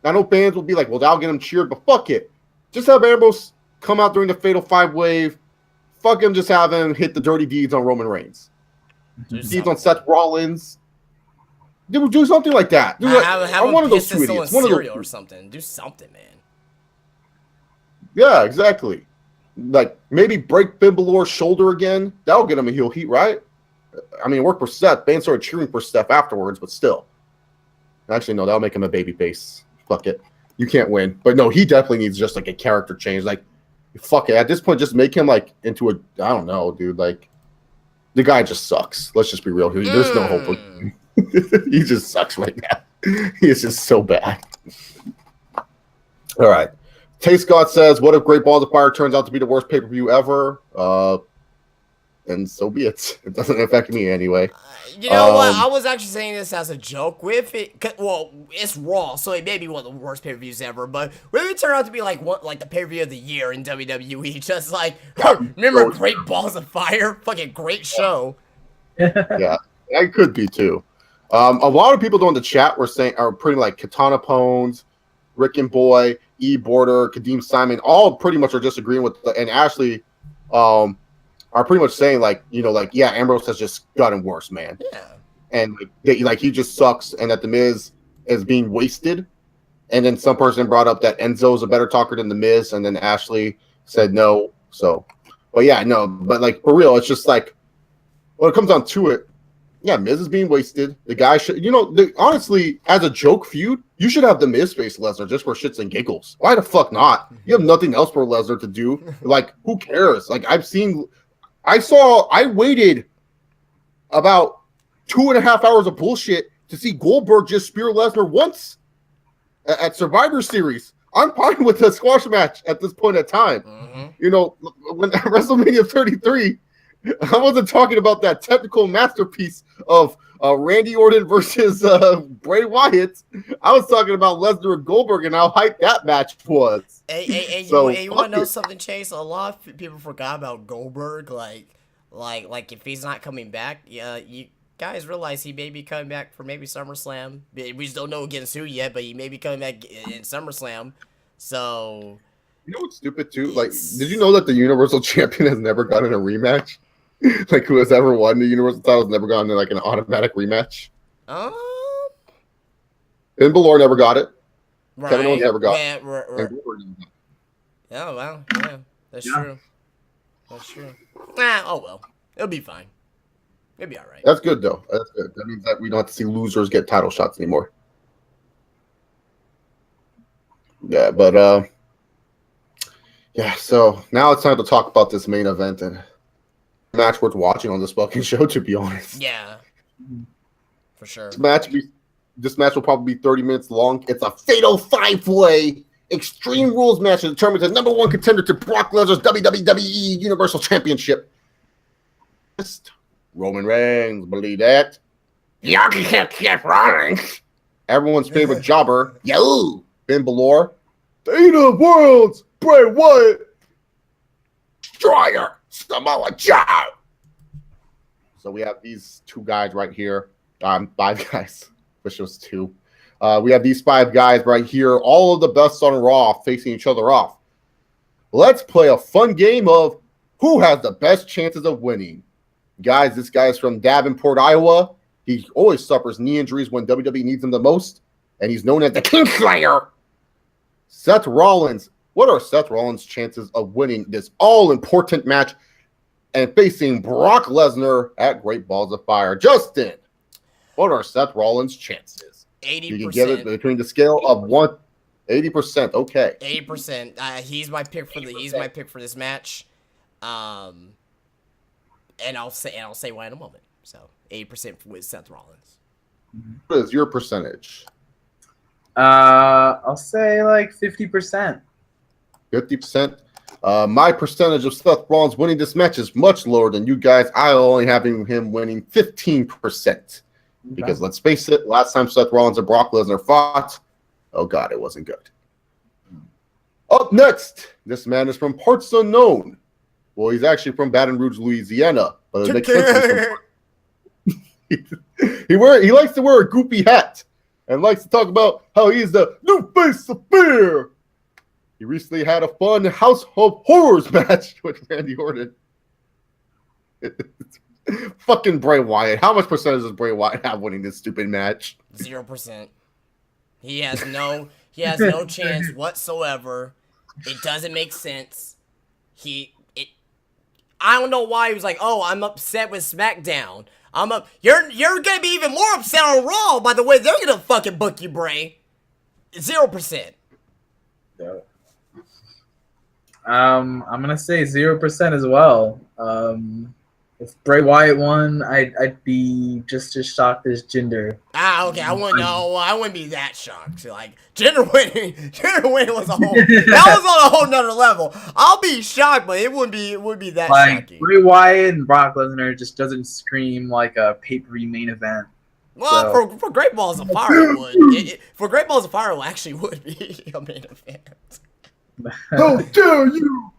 I know fans will be like, "Well, that'll get him cheered," but fuck it. Just have Ambrose come out during the Fatal 5-Wave. Fuck him. Just have him hit the dirty deeds on Roman Reigns. Deeds on Seth Rollins. Do something like that.
Have
one of those
two
two
idiots.
One of those
Cereal or something. Do something, man.
Yeah, exactly. Like maybe break Finn Balor's shoulder again. That'll get him a heel heat, right? I mean, it worked for Seth. Bane started cheering for Seth afterwards, but still. Actually, no, that'll make him a babyface. Fuck it. You can't win. But no, he definitely needs just like a character change. Like, fuck it. At this point, just make him like into a, I don't know, dude. Like, the guy just sucks. Let's just be real here. There's no hope for him. He just sucks right now. He is just so bad. All right. Taste God says, what if Great Balls of Fire turns out to be the worst pay-per-view ever? And so be it. It doesn't affect me anyway.
You know what? I was actually saying this as a joke. With it, well, it's Raw, so it may be one of the worst pay-per-views ever. But what if it turned out to be like the pay-per-view of the year in WWE? Just like, remember Great Balls of Fire? Fucking great show.
Yeah, that could be too. A lot of people in the chat are pretty like Katana Pones, Rick and Boy, E Border, Kadeem Simon, all pretty much are just agreeing with and Ashley are pretty much saying like, you know, like, yeah, Ambrose has just gotten worse, man.
Yeah.
And like he just sucks, and that The Miz is being wasted. And then some person brought up that Enzo's a better talker than The Miz, and then Ashley said no. So, but yeah, no, but like for real, it's just like when it comes down to it, yeah, Miz is being wasted. The guy should, you know, honestly, as a joke feud, you should have The Miz face Lesnar just for shits and giggles. Why the fuck not? You have nothing else for Lesnar to do. Like, who cares? Like, I waited about 2.5 hours of bullshit to see Goldberg just spear Lesnar once at Survivor Series. I'm fine with a squash match at this point in time. Mm-hmm. You know, when WrestleMania 33, I wasn't talking about that technical masterpiece of Randy Orton versus Bray Wyatt. I was talking about Lesnar and Goldberg and how hyped that match was.
Hey, so, you want to know something, Chase? A lot of people forgot about Goldberg. Like if he's not coming back, you guys realize he may be coming back for maybe SummerSlam. We just don't know against who yet, but he may be coming back in SummerSlam. So,
you know what's stupid too? Like, did you know that the Universal Champion has never gotten a rematch? Like, who has ever won the Universal title has never gotten like an automatic rematch. Finn Balor never got it.
Right.
Kevin Owens never got
it. Oh, wow. Yeah, that's true. That's true. Oh, well. It'll be fine. It'll be all right.
That's good, though. That's good. That means that we don't have to see losers get title shots anymore. Yeah, but, yeah, so now it's time to talk about this main event and match worth watching on this fucking show, to be honest.
Yeah. For sure.
This match will probably be 30 minutes long. It's a fatal 5-way Extreme Rules match that determines the number one contender to Brock Lesnar's WWE Universal Championship. Roman Reigns, believe that. Y'all can't keep running. Everyone's favorite jobber, Finn Balor. Dana Worlds, Bray Wyatt. Destroyer, Samoa Joe. So we have these two guys right here. 5 guys. Wish it was 2. We have these 5 guys right here. All of the best on Raw facing each other off. Let's play a fun game of who has the best chances of winning. Guys, this guy is from Davenport, Iowa. He always suffers knee injuries when WWE needs him the most. And he's known as the Kingslayer. Seth Rollins. What are Seth Rollins' chances of winning this all-important match and facing Brock Lesnar at Great Balls of Fire? Justin, what are Seth Rollins' chances?
80%.
You can get it between the scale of 80%. Okay.
80%. He's my pick for this match. And I'll say why in a moment. So 80% with Seth Rollins.
What is your percentage?
I'll say like 50%.
50%. My percentage of Seth Rollins winning this match is much lower than you guys. I only having him winning 15%. Because let's face it, last time Seth Rollins and Brock Lesnar fought, oh god, it wasn't good. Up next, this man is from parts unknown. Well, he's actually from Baton Rouge, Louisiana, but it makes sense. He likes to wear a goofy hat and likes to talk about how he's the new face of fear. He recently had a fun House of Horrors match with Randy Orton. Fucking Bray Wyatt. How much percentage does Bray Wyatt have winning this stupid match?
0%. He has no chance whatsoever. It doesn't make sense. I don't know why he was like, "Oh, I'm upset with SmackDown. You're gonna be even more upset on Raw by the way they're gonna fucking book you, Bray." 0%.
I'm gonna say 0% as well. If Bray Wyatt won, I'd be just as shocked as Jinder.
Okay. I wouldn't be that shocked. Like Jinder winning was a whole that was on a whole nother level. I'll be shocked, but it wouldn't be that shocking.
Bray Wyatt and Brock Lesnar just doesn't scream like a pay-per-view main event.
Well,
So.
for Great Balls of Fire, it would. For Great Balls of Fire, it actually would be a main event.
How dare you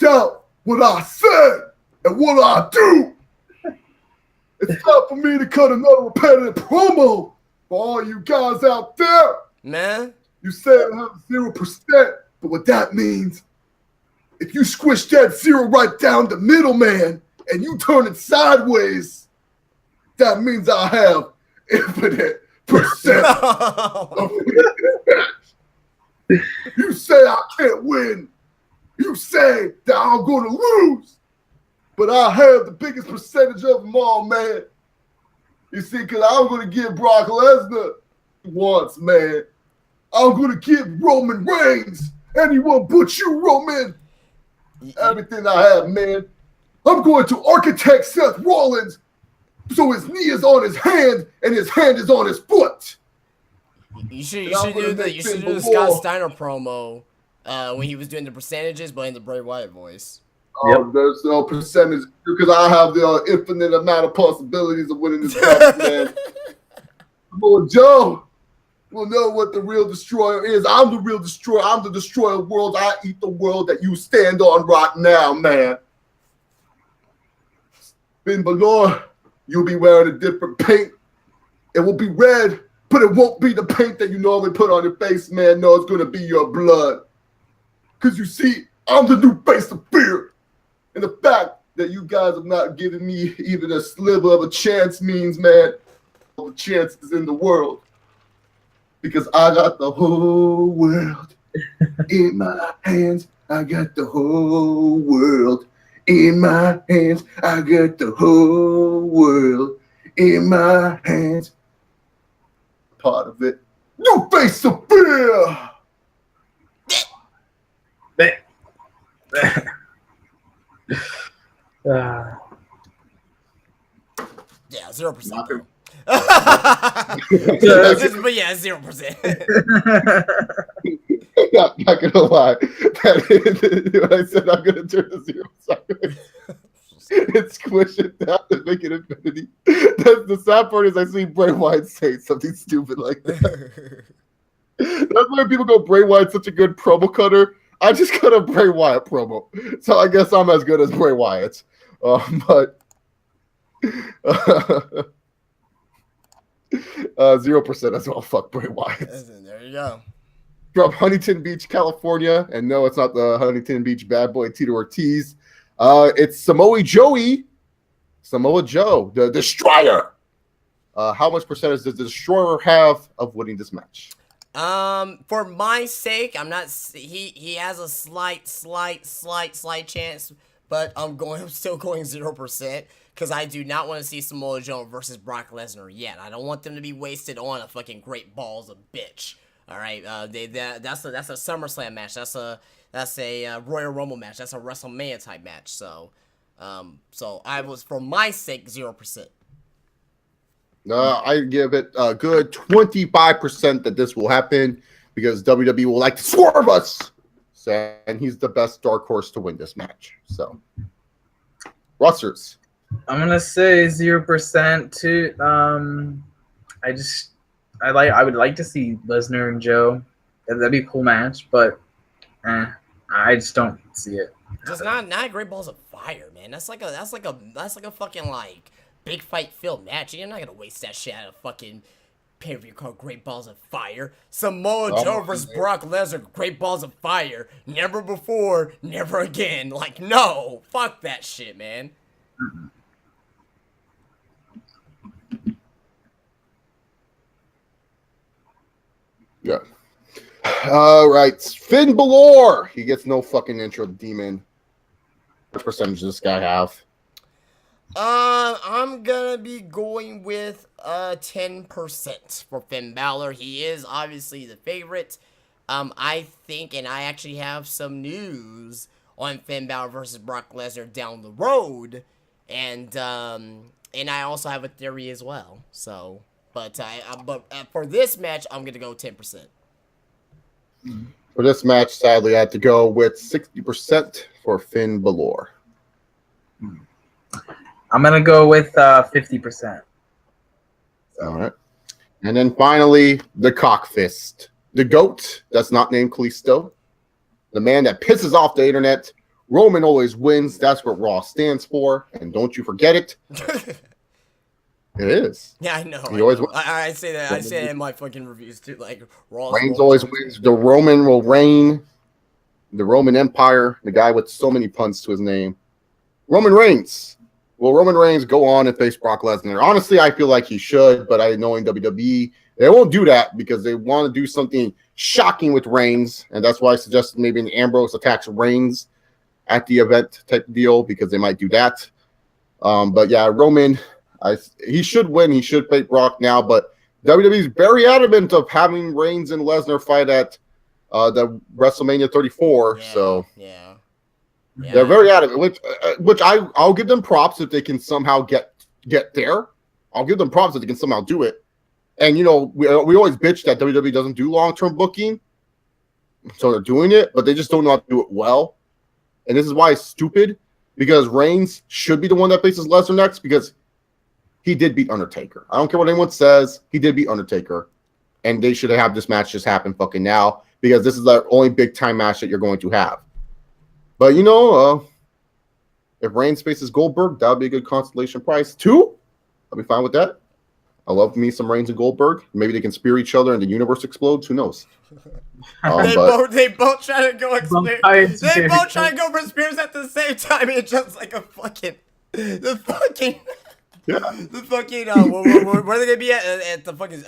doubt what I said and what I do? It's time for me to cut another repetitive promo for all you guys out there.
Man.
You said I have 0%, but what that means, if you squish that 0 right down the middle, man, and you turn it sideways, that means I have infinite percent. You say I can't win. You say that I'm going to lose. But I have the biggest percentage of them all, man. You see, because I'm going to give Brock Lesnar once, man. I'm going to give Roman Reigns, anyone but you, Roman, everything I have, man. I'm going to architect Seth Rollins so his knee is on his hand and his hand is on his foot.
You should do the Scott Steiner promo when he was doing the percentages, but in the Bray Wyatt voice.
Yep. There's no percentage because I have the infinite amount of possibilities of winning this match, man. Well, Joe will know what the real destroyer is. I'm the real destroyer. I'm the destroyer of worlds. I eat the world that you stand on right now, man. Finn Balor, you'll be wearing a different paint. It will be red, but it won't be the paint that you normally put on your face, man. No, it's going to be your blood. Because you see, I'm the new face of fear. And the fact that you guys have not given me even a sliver of a chance means, man, all the chances in the world. Because I got the whole world in my hands. I got the whole world in my hands. I got the whole world in my hands. Part of it. New face of fear!
Yeah, 0%. But yeah, 0%.
Not gonna lie. When I said I'm gonna turn the 0 sideways and squish it down and make it infinity. The sad part is I see Bray Wyatt say something stupid like that. That's why people go, Bray Wyatt's such a good promo cutter. I just cut a Bray Wyatt promo. So I guess I'm as good as Bray Wyatt. But 0% as well. Fuck Bray Wyatt.
There you go.
From Huntington Beach, California. And no, it's not the Huntington Beach bad boy Tito Ortiz. It's Samoa Joe, the Destroyer. How much percentage does the Destroyer have of winning this match?
For my sake, I'm not. He has a slight chance, but I'm still going 0% because I do not want to see Samoa Joe versus Brock Lesnar yet. I don't want them to be wasted on a fucking Great Balls of Bitch. All right, that's a SummerSlam match. That's a Royal Rumble match. That's a WrestleMania type match. So I was, for my sake, 0%.
I give it a good 25% that this will happen because WWE will like to swerve us. So, and he's the best dark horse to win this match. So, Rosters.
I'm gonna say 0% too. I would like to see Lesnar and Joe. That'd be a cool match, but I just don't see it.
Just not Great Balls of Fire, man. That's like a fucking like big fight film match. You're not gonna waste that shit out of fucking pay-per-view called Great Balls of Fire. Samoa Joe versus Brock Lesnar, Great Balls of Fire. Never before, never again. Like, no, fuck that shit, man.
Yeah. All right, Finn Balor. He gets no fucking intro, demon. What percentage does this guy have?
I'm gonna be going with 10% for Finn Balor. He is obviously the favorite. I think, and I actually have some news on Finn Balor versus Brock Lesnar down the road, and I also have a theory as well. So, but for this match, I'm gonna go 10%.
For this match, sadly, I had to go with 60% for Finn Balor.
I'm gonna go with 50%.
All right. And then finally, the Cockfist. The GOAT that's not named Kalisto. The man that pisses off the internet. Roman always wins. That's what Raw stands for. And don't you forget it. It is.
Yeah, I know. I say that. I say that in my fucking reviews too. Like,
Reigns always wins. The Roman will reign. The Roman Empire. The guy with so many puns to his name. Roman Reigns. Will Roman Reigns go on and face Brock Lesnar? Honestly, I feel like he should, but I know in WWE, they won't do that because they want to do something shocking with Reigns, and that's why I suggested maybe an Ambrose attacks Reigns at the event type deal because they might do that. But yeah, Roman, he should win. He should fight Brock now, but WWE is very adamant of having Reigns and Lesnar fight at the WrestleMania 34.
Yeah.
They're very adamant, which I'll give them props if they can somehow get there. I'll give them props if they can somehow do it. And, you know, we always bitch that WWE doesn't do long-term booking. So they're doing it, but they just don't know how to do it well. And this is why it's stupid, because Reigns should be the one that faces Lesnar next because he did beat Undertaker. I don't care what anyone says. He did beat Undertaker. And they should have this match just happen fucking now because this is the only big-time match that you're going to have. But, you know, if Reigns faces Goldberg, that would be a good consolation prize. 2, I'll be fine with that. I love me some Reigns and Goldberg. Maybe they can spear each other and the universe explodes. Who knows?
They both try to go spears. They both try to go for spears at the same time. It's just like a fucking... The fucking...
Yeah.
The fucking... where are they going to be at the fucking...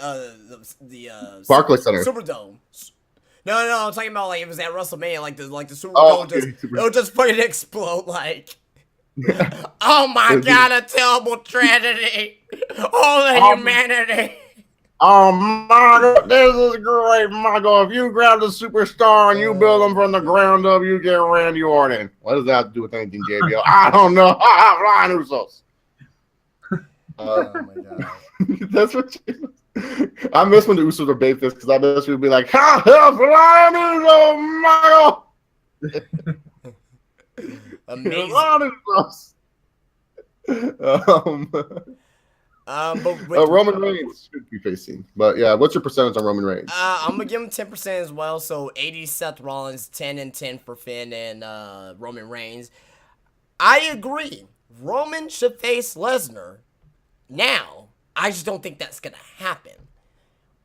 the
Barclays Center.
Superdome. No, I'm talking about like it was at WrestleMania, like the Superdome it'll just fucking explode like. Oh my God, a terrible tragedy! All the humanity.
Oh my God, this is great, Michael. If you grab the superstar and you build them from the ground up, you get Randy Orton. What does that have to do with anything, JBL? I don't know. Ryan Usos.
Oh my God.
That's what you... I miss when the Usos were babyface because I miss would be like, ha, Michael.
Amazing.
But Roman Reigns should be facing. But yeah, what's your percentage on Roman Reigns?
I'm gonna give him 10% as well. So 80 Seth Rollins, 10 and 10 for Finn and Roman Reigns. I agree. Roman should face Lesnar now. I just don't think that's gonna happen.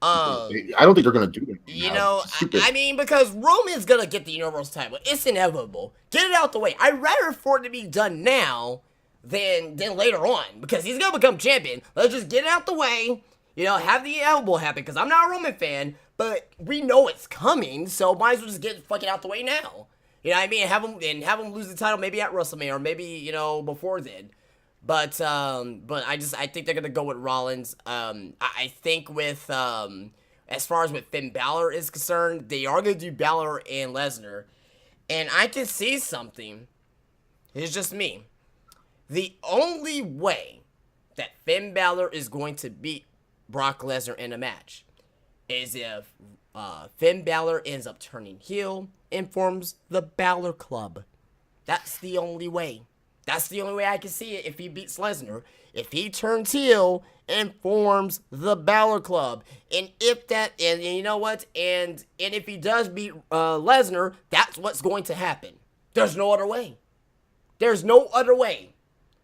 I don't think they're gonna do it.
You know, I mean, because Roman's gonna get the Universal title. It's inevitable. Get it out the way. I'd rather for it to be done now than later on, because he's gonna become champion. Let's just get it out the way. You know, have the inevitable happen. Because I'm not a Roman fan, but we know it's coming, so might as well just get it fucking out the way now. You know what I mean? Have him lose the title maybe at WrestleMania or maybe, you know, before then. But I think they're gonna go with Rollins. I think with as far as with Finn Balor is concerned, they are gonna do Balor and Lesnar, and I can see something. It's just me. The only way that Finn Balor is going to beat Brock Lesnar in a match is if Finn Balor ends up turning heel and forms the Balor Club. That's the only way. That's the only way I can see it if he beats Lesnar. if he turns heel and forms the Balor Club. And if that, and you know what, and if he does beat Lesnar, that's what's going to happen. There's no other way. There's no other way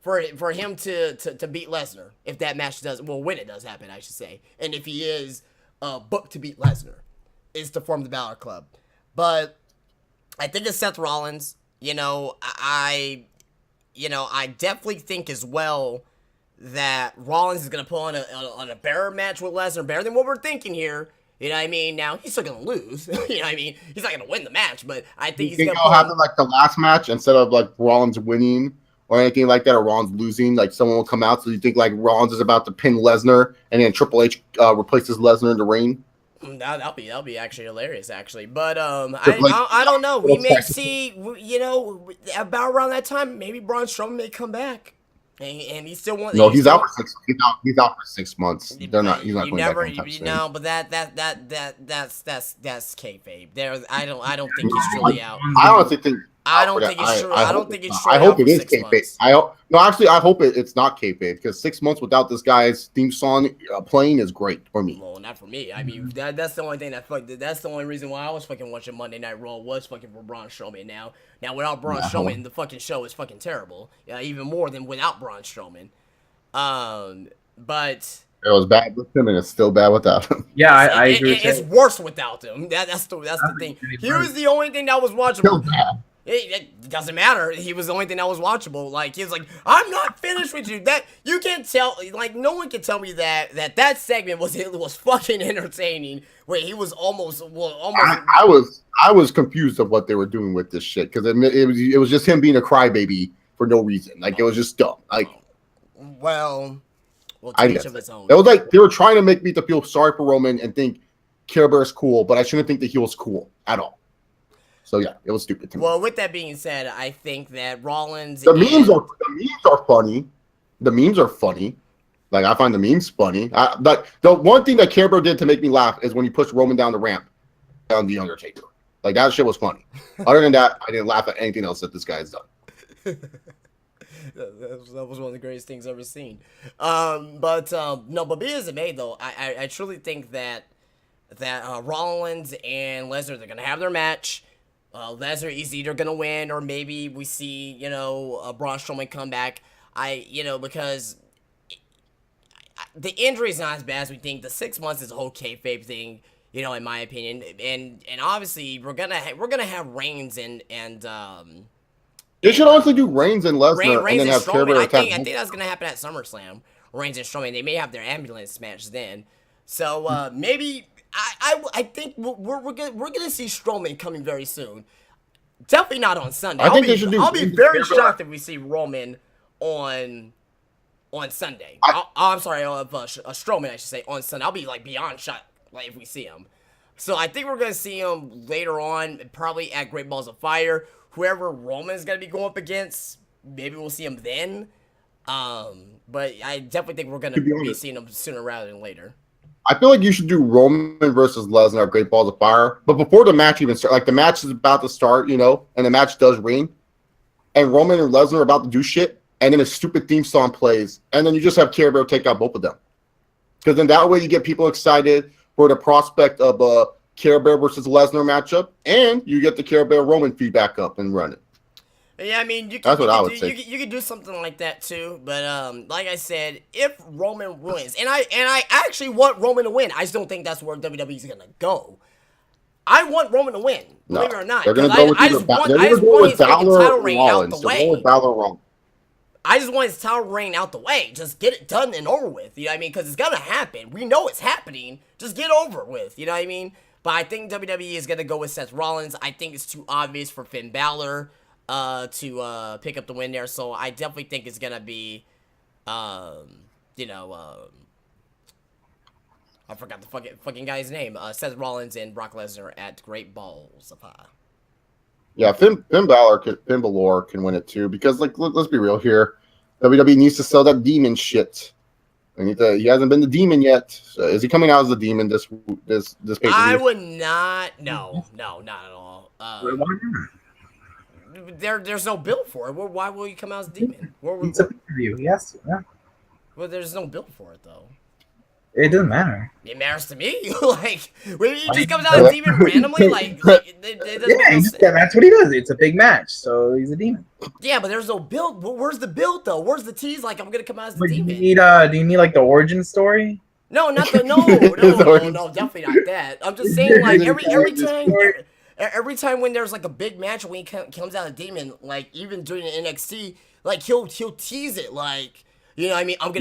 for him to beat Lesnar if that match does, well, when it does happen, I should say. And if he is booked to beat Lesnar, is to form the Balor Club. But I think it's Seth Rollins. You know, I definitely think as well that Rollins is going to pull on a better match with Lesnar, better than what we're thinking here. You know what I mean? Now, he's still going to lose. You know what I mean? He's not going to win the match, but I think he's going to
it'll happen like the last match instead of like Rollins winning or anything like that, or Rollins losing. Like someone will come out, so you think like Rollins is about to pin Lesnar, and then Triple H replaces Lesnar in the ring.
That'll be actually hilarious, actually. But I don't know. We may see, you know, about around that time, maybe Braun Strowman may come back. And he still wants.
No, he's out for 6. He's out for 6 months. They're not. He's not
you
going
never,
back anytime soon.
No, but that's kayfabe. There, I don't think he's truly out.
I honestly think.
I don't think it's true. I don't think it's true.
I hope it is kayfabe. I hope it's not kayfabe, because 6 months without this guy's theme song playing is great for me.
Well, not for me. I mean, that's the only thing that's the only reason why I was fucking watching Monday Night Raw was fucking for Braun Strowman. Now without Braun Strowman, the fucking show is fucking terrible. Even more than without Braun Strowman. But
it was bad with him, and it's still bad without him.
Yeah, I agree.
It's worse without him. That's the thing. He was the only thing that was watchable. It doesn't matter. He was the only thing that was watchable. Like, he was like, I'm not finished with you. That you can't tell. Like, no one can tell me that segment was fucking entertaining. Where he was almost.
I was confused of what they were doing with this shit, because it was just him being a crybaby for no reason. Like, it was just dumb. Like,
well, to each of his own.
It was like they were trying to make me to feel sorry for Roman and think Care Bear's cool, but I shouldn't think that he was cool at all. So yeah, it was stupid to me.
Well, with that being said, I think that Rollins.
The memes are funny. The memes are funny. Like, I find the memes funny. But the one thing that Care Bear did to make me laugh is when he pushed Roman down the ramp on the Undertaker. Like, that shit was funny. Other than that, I didn't laugh at anything else that this guy has done.
That was one of the greatest things I've ever seen. But be as it may, though, I truly think that Rollins and Lesnar, they're gonna have their match. Lesnar is either gonna win, or maybe we see, you know, Braun Strowman come back. Because the injury is not as bad as we think. The 6 months is a whole kayfabe thing, you know, in my opinion. And obviously we're gonna have Reigns and
they should honestly do Reigns and Lesnar and then have Care Bear attack.
I think that's gonna happen at SummerSlam. Reigns and Strowman. They may have their ambulance match then. So maybe. I think we're gonna see Strowman coming very soon. Definitely not on Sunday. I'll be very shocked if we see Roman on Sunday. I'm sorry, Strowman, I should say, on Sunday. I'll be like beyond shocked, like, if we see him. So I think we're gonna see him later on, probably at Great Balls of Fire. Whoever Roman's gonna be going up against, maybe we'll see him then. But I definitely think we're gonna be seeing him sooner rather than later.
I feel like you should do Roman versus Lesnar at Great Balls of Fire. But before the match even starts, like, the match is about to start, you know, and the match does ring, and Roman and Lesnar are about to do shit, and then a stupid theme song plays, and then you just have Care Bear take out both of them. Because then that way you get people excited for the prospect of a Care Bear versus Lesnar matchup, and you get the Care Bear Roman feedback up and running.
Yeah, I mean, you
That's what I would say.
You could do something like that too, but like I said, if Roman wins, and I actually want Roman to win, I just don't think that's where WWE's gonna go. I want Roman to win, believe it or not.
They're gonna go with
his title reign out the way.
I
just want his title reign out the way. Just get it done and over with. You know what I mean? Because it's gonna happen. We know it's happening. Just get over with. You know what I mean? But I think WWE is gonna go with Seth Rollins. I think it's too obvious for Finn Balor to pick up the win there. So I definitely think it's gonna be, I forgot the fucking guy's name. Seth Rollins and Brock Lesnar at Great Balls of Fire.
Yeah, Finn Balor can win it too, because, like, let's be real here. WWE needs to sell that demon shit. He hasn't been the demon yet. So is he coming out as the demon this pay-per-view?
I would not. No, not at all. There's no bill for it. Why will you come out as a demon?
It's a pay-per-view. Yes. Yeah.
Well, there's no build for it though.
It doesn't matter.
It matters to me. Like, when he just comes out a demon randomly, like it doesn't make no sense.
That's what he does. It's a big match, so he's a demon.
Yeah, but there's no build. Where's the build though? Where's the tease? Like, I'm gonna come out as the demon.
Do you need like the origin story?
No, not the no, definitely not that. I'm just saying, like every time when there's like a big match when he comes out a demon, like even during the NXT, like he'll tease it, like, you know what I mean, I'm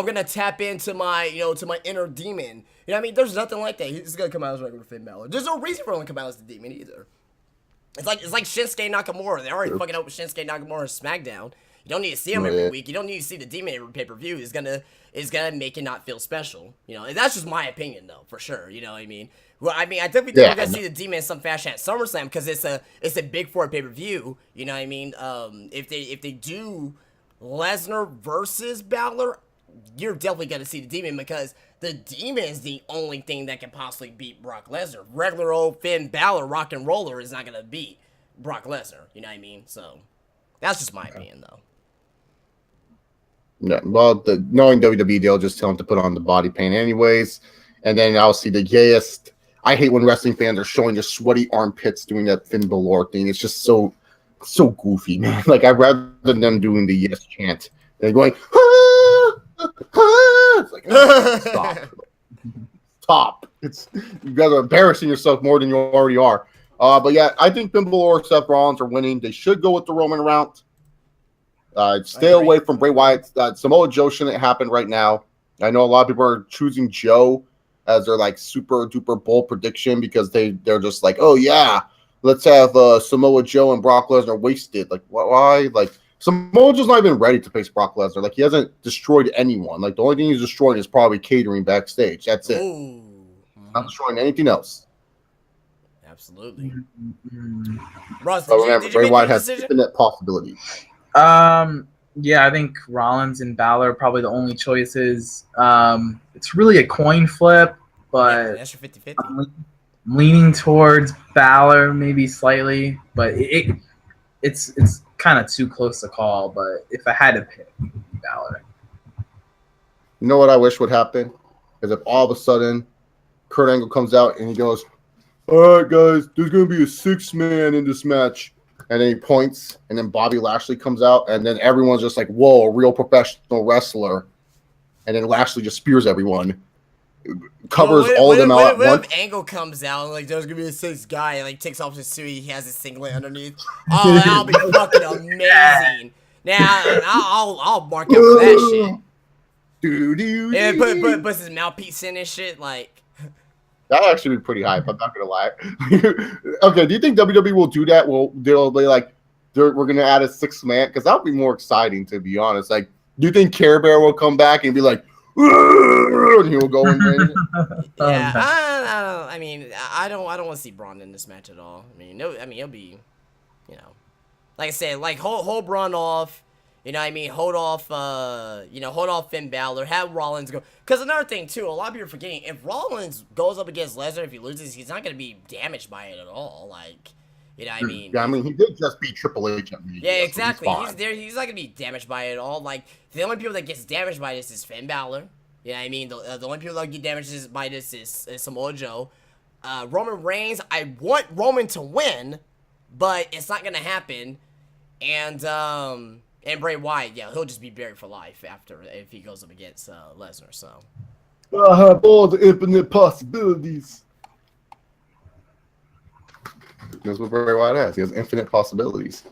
gonna tap into my, to my inner demon. You know what I mean? There's nothing like that. He's gonna come out as regular Finn Balor. There's no reason for him to come out as the demon either. It's like Shinsuke Nakamura. They're already fucking up with Shinsuke Nakamura SmackDown. You don't need to see him every week. You don't need to see the demon every pay-per-view. It's gonna make it not feel special. And that's just my opinion though, for sure. You know what I mean? Well, I mean, I definitely think we're gonna see the demon in some fashion at SummerSlam because it's a big four pay-per-view. You know what I mean? If they do Lesnar versus Balor, you're definitely gonna see the demon because the demon is the only thing that can possibly beat Brock Lesnar. Regular old Finn Balor, rock and roller, is not gonna beat Brock Lesnar. You know what I mean? So that's just my opinion though.
Yeah, well, knowing WWE, they'll just tell him to put on the body paint anyways. And then I'll see the gayest. I hate when wrestling fans are showing their sweaty armpits doing that Finn Balor thing. It's just so goofy, man. Like, I'd rather them doing the yes chant than going, ah, ah. It's like, no, stop. You guys are embarrassing yourself more than you already are. But yeah, I think Finn Balor, Seth Rollins are winning. They should go with the Roman route. Stay away from Bray Wyatt. Samoa Joe shouldn't happen right now. I know a lot of people are choosing Joe as their like super duper bold prediction because they're just like, oh yeah, let's have Samoa Joe and Brock Lesnar wasted. Like, why? Like, Samoa Joe's not even ready to face Brock Lesnar. Like, he hasn't destroyed anyone. Like, the only thing he's destroying is probably catering backstage. That's it. Not destroying anything else.
Absolutely. Ross,
did Bray Wyatt has infinite possibilities.
Yeah, I think Rollins and Balor are probably the only choices. It's really a coin flip, but
that's your 50-50.
I'm leaning towards Balor maybe slightly, but it's kind of too close to call. But if I had to pick, Balor.
You know what I wish would happen? Is if all of a sudden Kurt Angle comes out and he goes, all right, guys, there's going to be a 6-man in this match. And then he points, and then Bobby Lashley comes out, and then everyone's just like, whoa, a real professional wrestler. And then Lashley just spears everyone. Covers all of them out at once.
If Angle comes out, and like, there's going to be a 6th guy, and like, takes off his suit, he has his singlet underneath. Oh, that'll be fucking amazing. Now, I'll mark out for that shit. And puts his mouthpiece in and shit, like.
That actually be pretty hype. I'm not gonna lie. Okay, do you think WWE will do that? They'll be like, we're gonna add a 6th man because that would be more exciting, to be honest. Like, do you think Care Bear will come back and be like, and he will go and win?
Yeah, I mean, I don't want to see Braun in this match at all. I mean, it'll be, like I said, like hold Braun off. You know what I mean? Hold off Finn Balor. Have Rollins go. Because another thing, too, a lot of people are forgetting, if Rollins goes up against Lesnar, if he loses, he's not going to be damaged by it at all. Like, you know what I mean?
Yeah, I mean, he did just beat Triple H at Mania.
Yeah, exactly. So he's not going to be damaged by it at all. Like, the only people that gets damaged by this is Finn Balor. You know what I mean? The only people that get damaged by this is Samoa Joe. Roman Reigns, I want Roman to win, but it's not going to happen. And Bray Wyatt, yeah, he'll just be buried for life if he goes up against Lesnar. So
I have all the infinite possibilities. That's what Bray Wyatt has. He has infinite possibilities.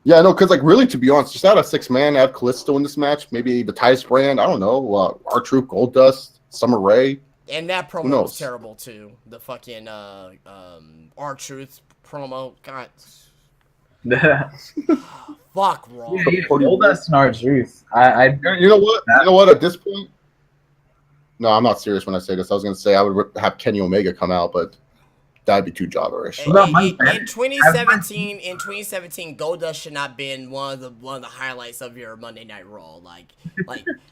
Yeah, no, because like really, to be honest, just add a 6-man, add Kalisto in this match. Maybe the Tice brand. I don't know. R-Truth, Goldust, Summer Rae.
And that promo was terrible too. The fucking R-Truth promo. God. Fuck wrong.
Yeah, Goldust and R-Truth.
You know what? You know what? At this point, no, I'm not serious when I say this. I was gonna say I would have Kenny Omega come out, but that'd be too jobberish.
In 2017, Goldust should not been one of the highlights of your Monday Night Raw. Like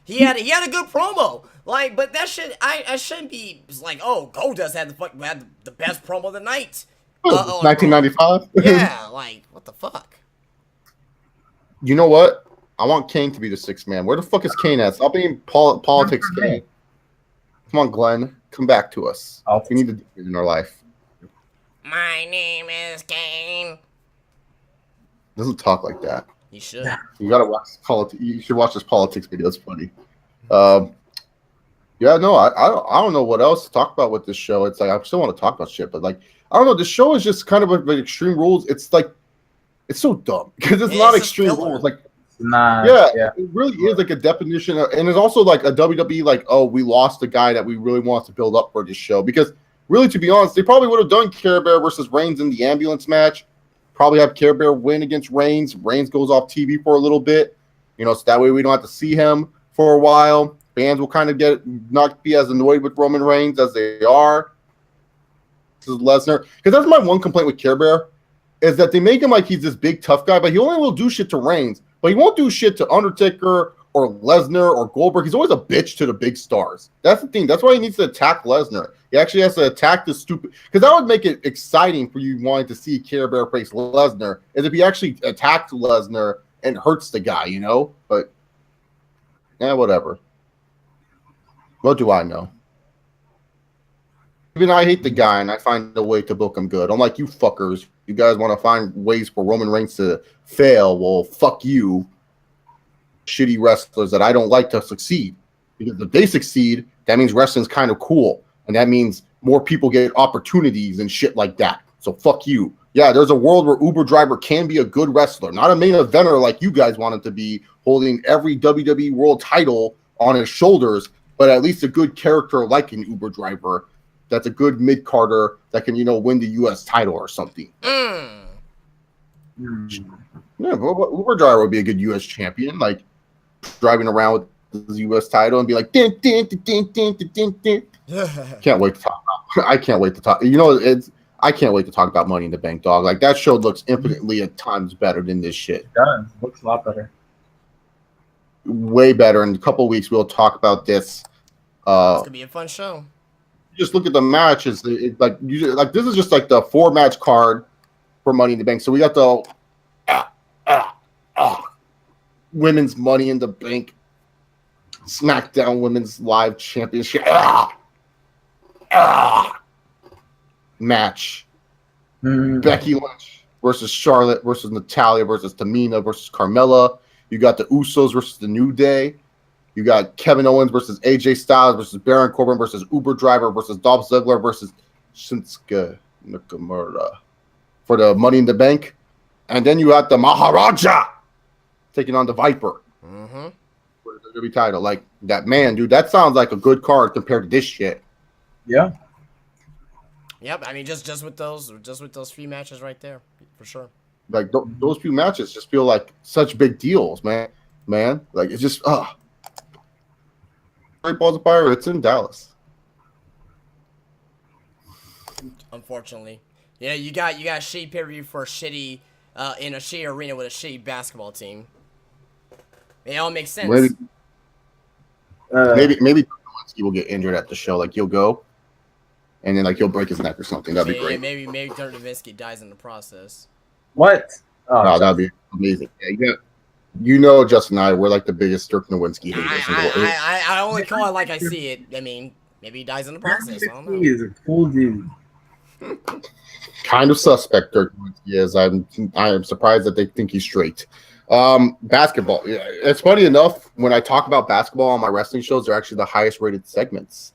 he had a good promo. Like, but that should I shouldn't be like, oh, Goldust had the best promo of the night.
1995.
Yeah, like what the fuck.
You know what? I want Kane to be the sixth man. Where the fuck is Kane at? Stop being politics, Kane. Come on, Glenn. Come back to us. We need to do it in our life.
My name is Kane.
Doesn't talk like that.
You should.
You gotta watch politics. You should watch this politics video. It's funny. Yeah, no, I don't know what else to talk about with this show. It's like I still want to talk about shit, but like I don't know. The show is just kind of like Extreme Rules. It's like it's so dumb because it's not Extreme Rules. Like, it really is like a definition, and it's also like a WWE. Like, oh, we lost a guy that we really want to build up for this show because really, to be honest, they probably would have done Care Bear versus Reigns in the ambulance match. Probably have Care Bear win against Reigns. Reigns goes off TV for a little bit, so that way we don't have to see him for a while. Fans will kind of not be as annoyed with Roman Reigns as they are. This is Lesnar. Because that's my one complaint with Care Bear, is that they make him like he's this big tough guy, but he only will do shit to Reigns. But he won't do shit to Undertaker or Lesnar or Goldberg. He's always a bitch to the big stars. That's the thing. That's why he needs to attack Lesnar. He actually has to attack the stupid... Because that would make it exciting for you wanting to see Care Bear face Lesnar, is if he actually attacks Lesnar and hurts the guy, But, whatever. What do I know? Even I hate the guy, and I find a way to book him good. I'm like, you fuckers. You guys want to find ways for Roman Reigns to fail. Well, fuck you, shitty wrestlers that I don't like to succeed. Because if they succeed, that means wrestling's kind of cool. And that means more people get opportunities and shit like that. So fuck you. Yeah, there's a world where Uber Driver can be a good wrestler. Not a main eventer like you guys want him to be, holding every WWE world title on his shoulders, but at least a good character like an Uber Driver that's a good mid-carder that can, win the U.S. title or something. Yeah, but Uber Driver would be a good U.S. champion, like driving around with the U.S. title and be like, din, din, din, din, din, din, din. Can't wait to talk about. I can't wait to talk. I can't wait to talk about Money in the Bank, dog. Like that show looks infinitely at times better than this shit.
It does. Looks a lot better.
Way better. In a couple of weeks, we'll talk about this.
It's gonna be a fun show.
Just look at the matches. This is just like the 4-match card for Money in the Bank. So we got the women's Money in the Bank SmackDown Women's Live Championship match. Becky Lynch versus Charlotte versus Natalya versus Tamina versus Carmella. You got the Usos versus the New Day. You got Kevin Owens versus AJ Styles versus Baron Corbin versus Uber Driver versus Dolph Ziggler versus Shinsuke Nakamura for the Money in the Bank. And then you got the Maharaja taking on the Viper for the WWE title. Like that, man, dude, that sounds like a good card compared to this shit.
Yeah.
Yep. I mean, just with those few matches right there, for sure.
Like those few matches just feel like such big deals, man. Like it's just Great Balls of Fire. It's in Dallas.
Unfortunately, yeah, you got shitty pay-per-view for a shitty in a shitty arena with a shitty basketball team. It all makes sense.
Maybe Lewinsky will get injured at the show. Like he'll go, and then like he'll break his neck or something. That'd be great.
Maybe Dirk Nowitzki dies in the process.
What?
Oh, that'd be amazing. Yeah, Justin and I, we're like the biggest Dirk Nowitzki haters.
I only call it like I see it. I mean, maybe he dies in the process. I don't know.
He is a cool dude.
Kind of suspect Dirk Nowitzki is. I am surprised that they think he's straight. Basketball. Yeah, it's funny enough, when I talk about basketball on my wrestling shows, they're actually the highest rated segments.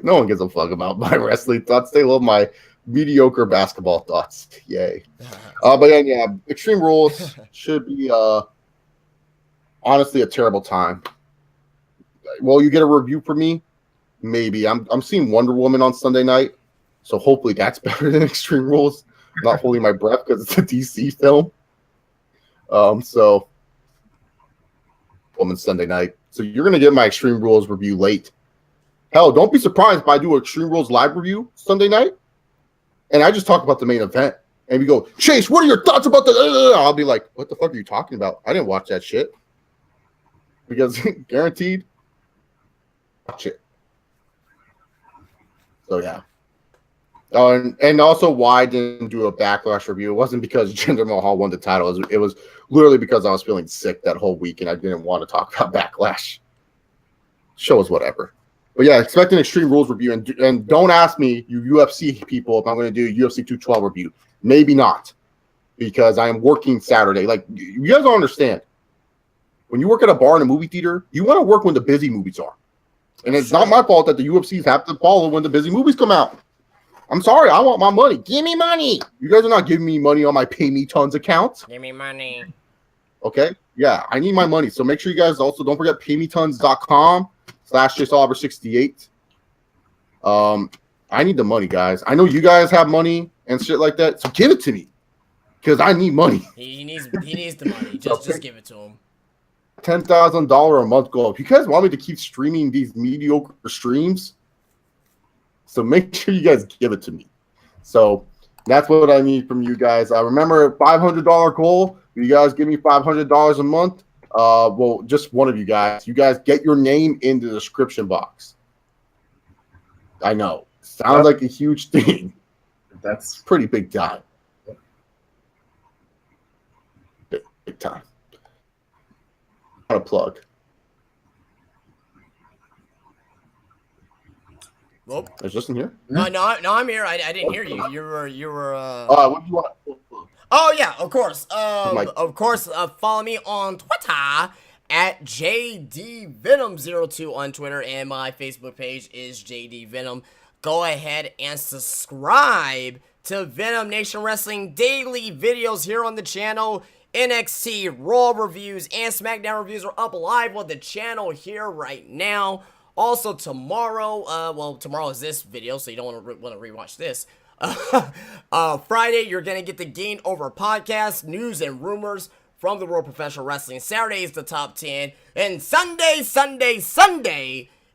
No one gives a fuck about my wrestling thoughts. They love my mediocre basketball thoughts. Yay. But yeah, Extreme Rules should be honestly a terrible time. Will you get a review for me? Maybe. I'm seeing Wonder Woman on Sunday night, so hopefully that's better than Extreme Rules. I'm not holding my breath because it's a DC film. So Woman Sunday night. So you're gonna get my Extreme Rules review late. Hell, don't be surprised if I do an Extreme Rules live review Sunday night, and I just talk about the main event. And we go, Chase, what are your thoughts about the? I'll be like, what the fuck are you talking about? I didn't watch that shit. Because guaranteed, watch it. So yeah. And also why I didn't do a Backlash review. It wasn't because Jinder Mahal won the title. It was literally because I was feeling sick that whole week and I didn't want to talk about Backlash. Show us whatever. But yeah, expect an Extreme Rules review. And don't ask me, you UFC people, if I'm going to do a UFC 212 review. Maybe not. Because I am working Saturday. Like, you guys don't understand. When you work at a bar in a movie theater, you want to work when the busy movies are. And it's not my fault that the UFCs have to follow when the busy movies come out. I'm sorry, I want my money. Give me money. You guys are not giving me money on my Pay Me Tons account.
Give me money.
Okay? Yeah, I need my money. So make sure you guys also don't forget paymetons.com/JSoliver68. I need the money, guys. I know you guys have money and shit like that, so give it to me. Because I need money.
He needs the money. Just give it to him.
$10,000 a month goal. If you guys want me to keep streaming these mediocre streams, so make sure you guys give it to me. So that's what I need from you guys. Remember, $500 goal. You guys give me $500 a month. Well, just one of you guys. You guys get your name in the description box. I know. Sounds like a huge thing.
That's
pretty big time. Big time. Not a plug.
Well,
Is Justin here?
no, I'm here. I didn't hear you. You were.
What do you want?
Oh yeah, of course. Follow me on Twitter at JDVenom02 on Twitter, and my Facebook page is JDVenom. Go ahead and subscribe to Venom Nation Wrestling daily videos here on the channel. NXT Raw reviews and SmackDown reviews are up live on the channel here right now. Also tomorrow, tomorrow is this video, so you don't want to rewatch this. Friday, you're gonna get the Gain Over podcast, news and rumors from the World Professional Wrestling. Saturday is the top 10, and Sunday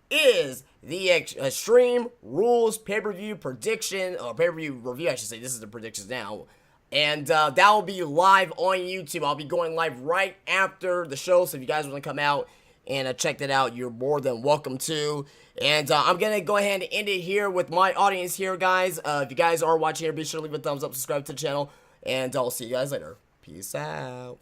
is the Extreme Rules pay-per-view prediction, or pay-per-view review, I should say. This is the predictions now. And that will be live on YouTube. I'll be going live right after the show, so if you guys want to come out and check that out, you're more than welcome to. And I'm going to go ahead and end it here with my audience here, guys. If you guys are watching here, be sure to leave a thumbs up, subscribe to the channel, and I'll see you guys later. Peace out.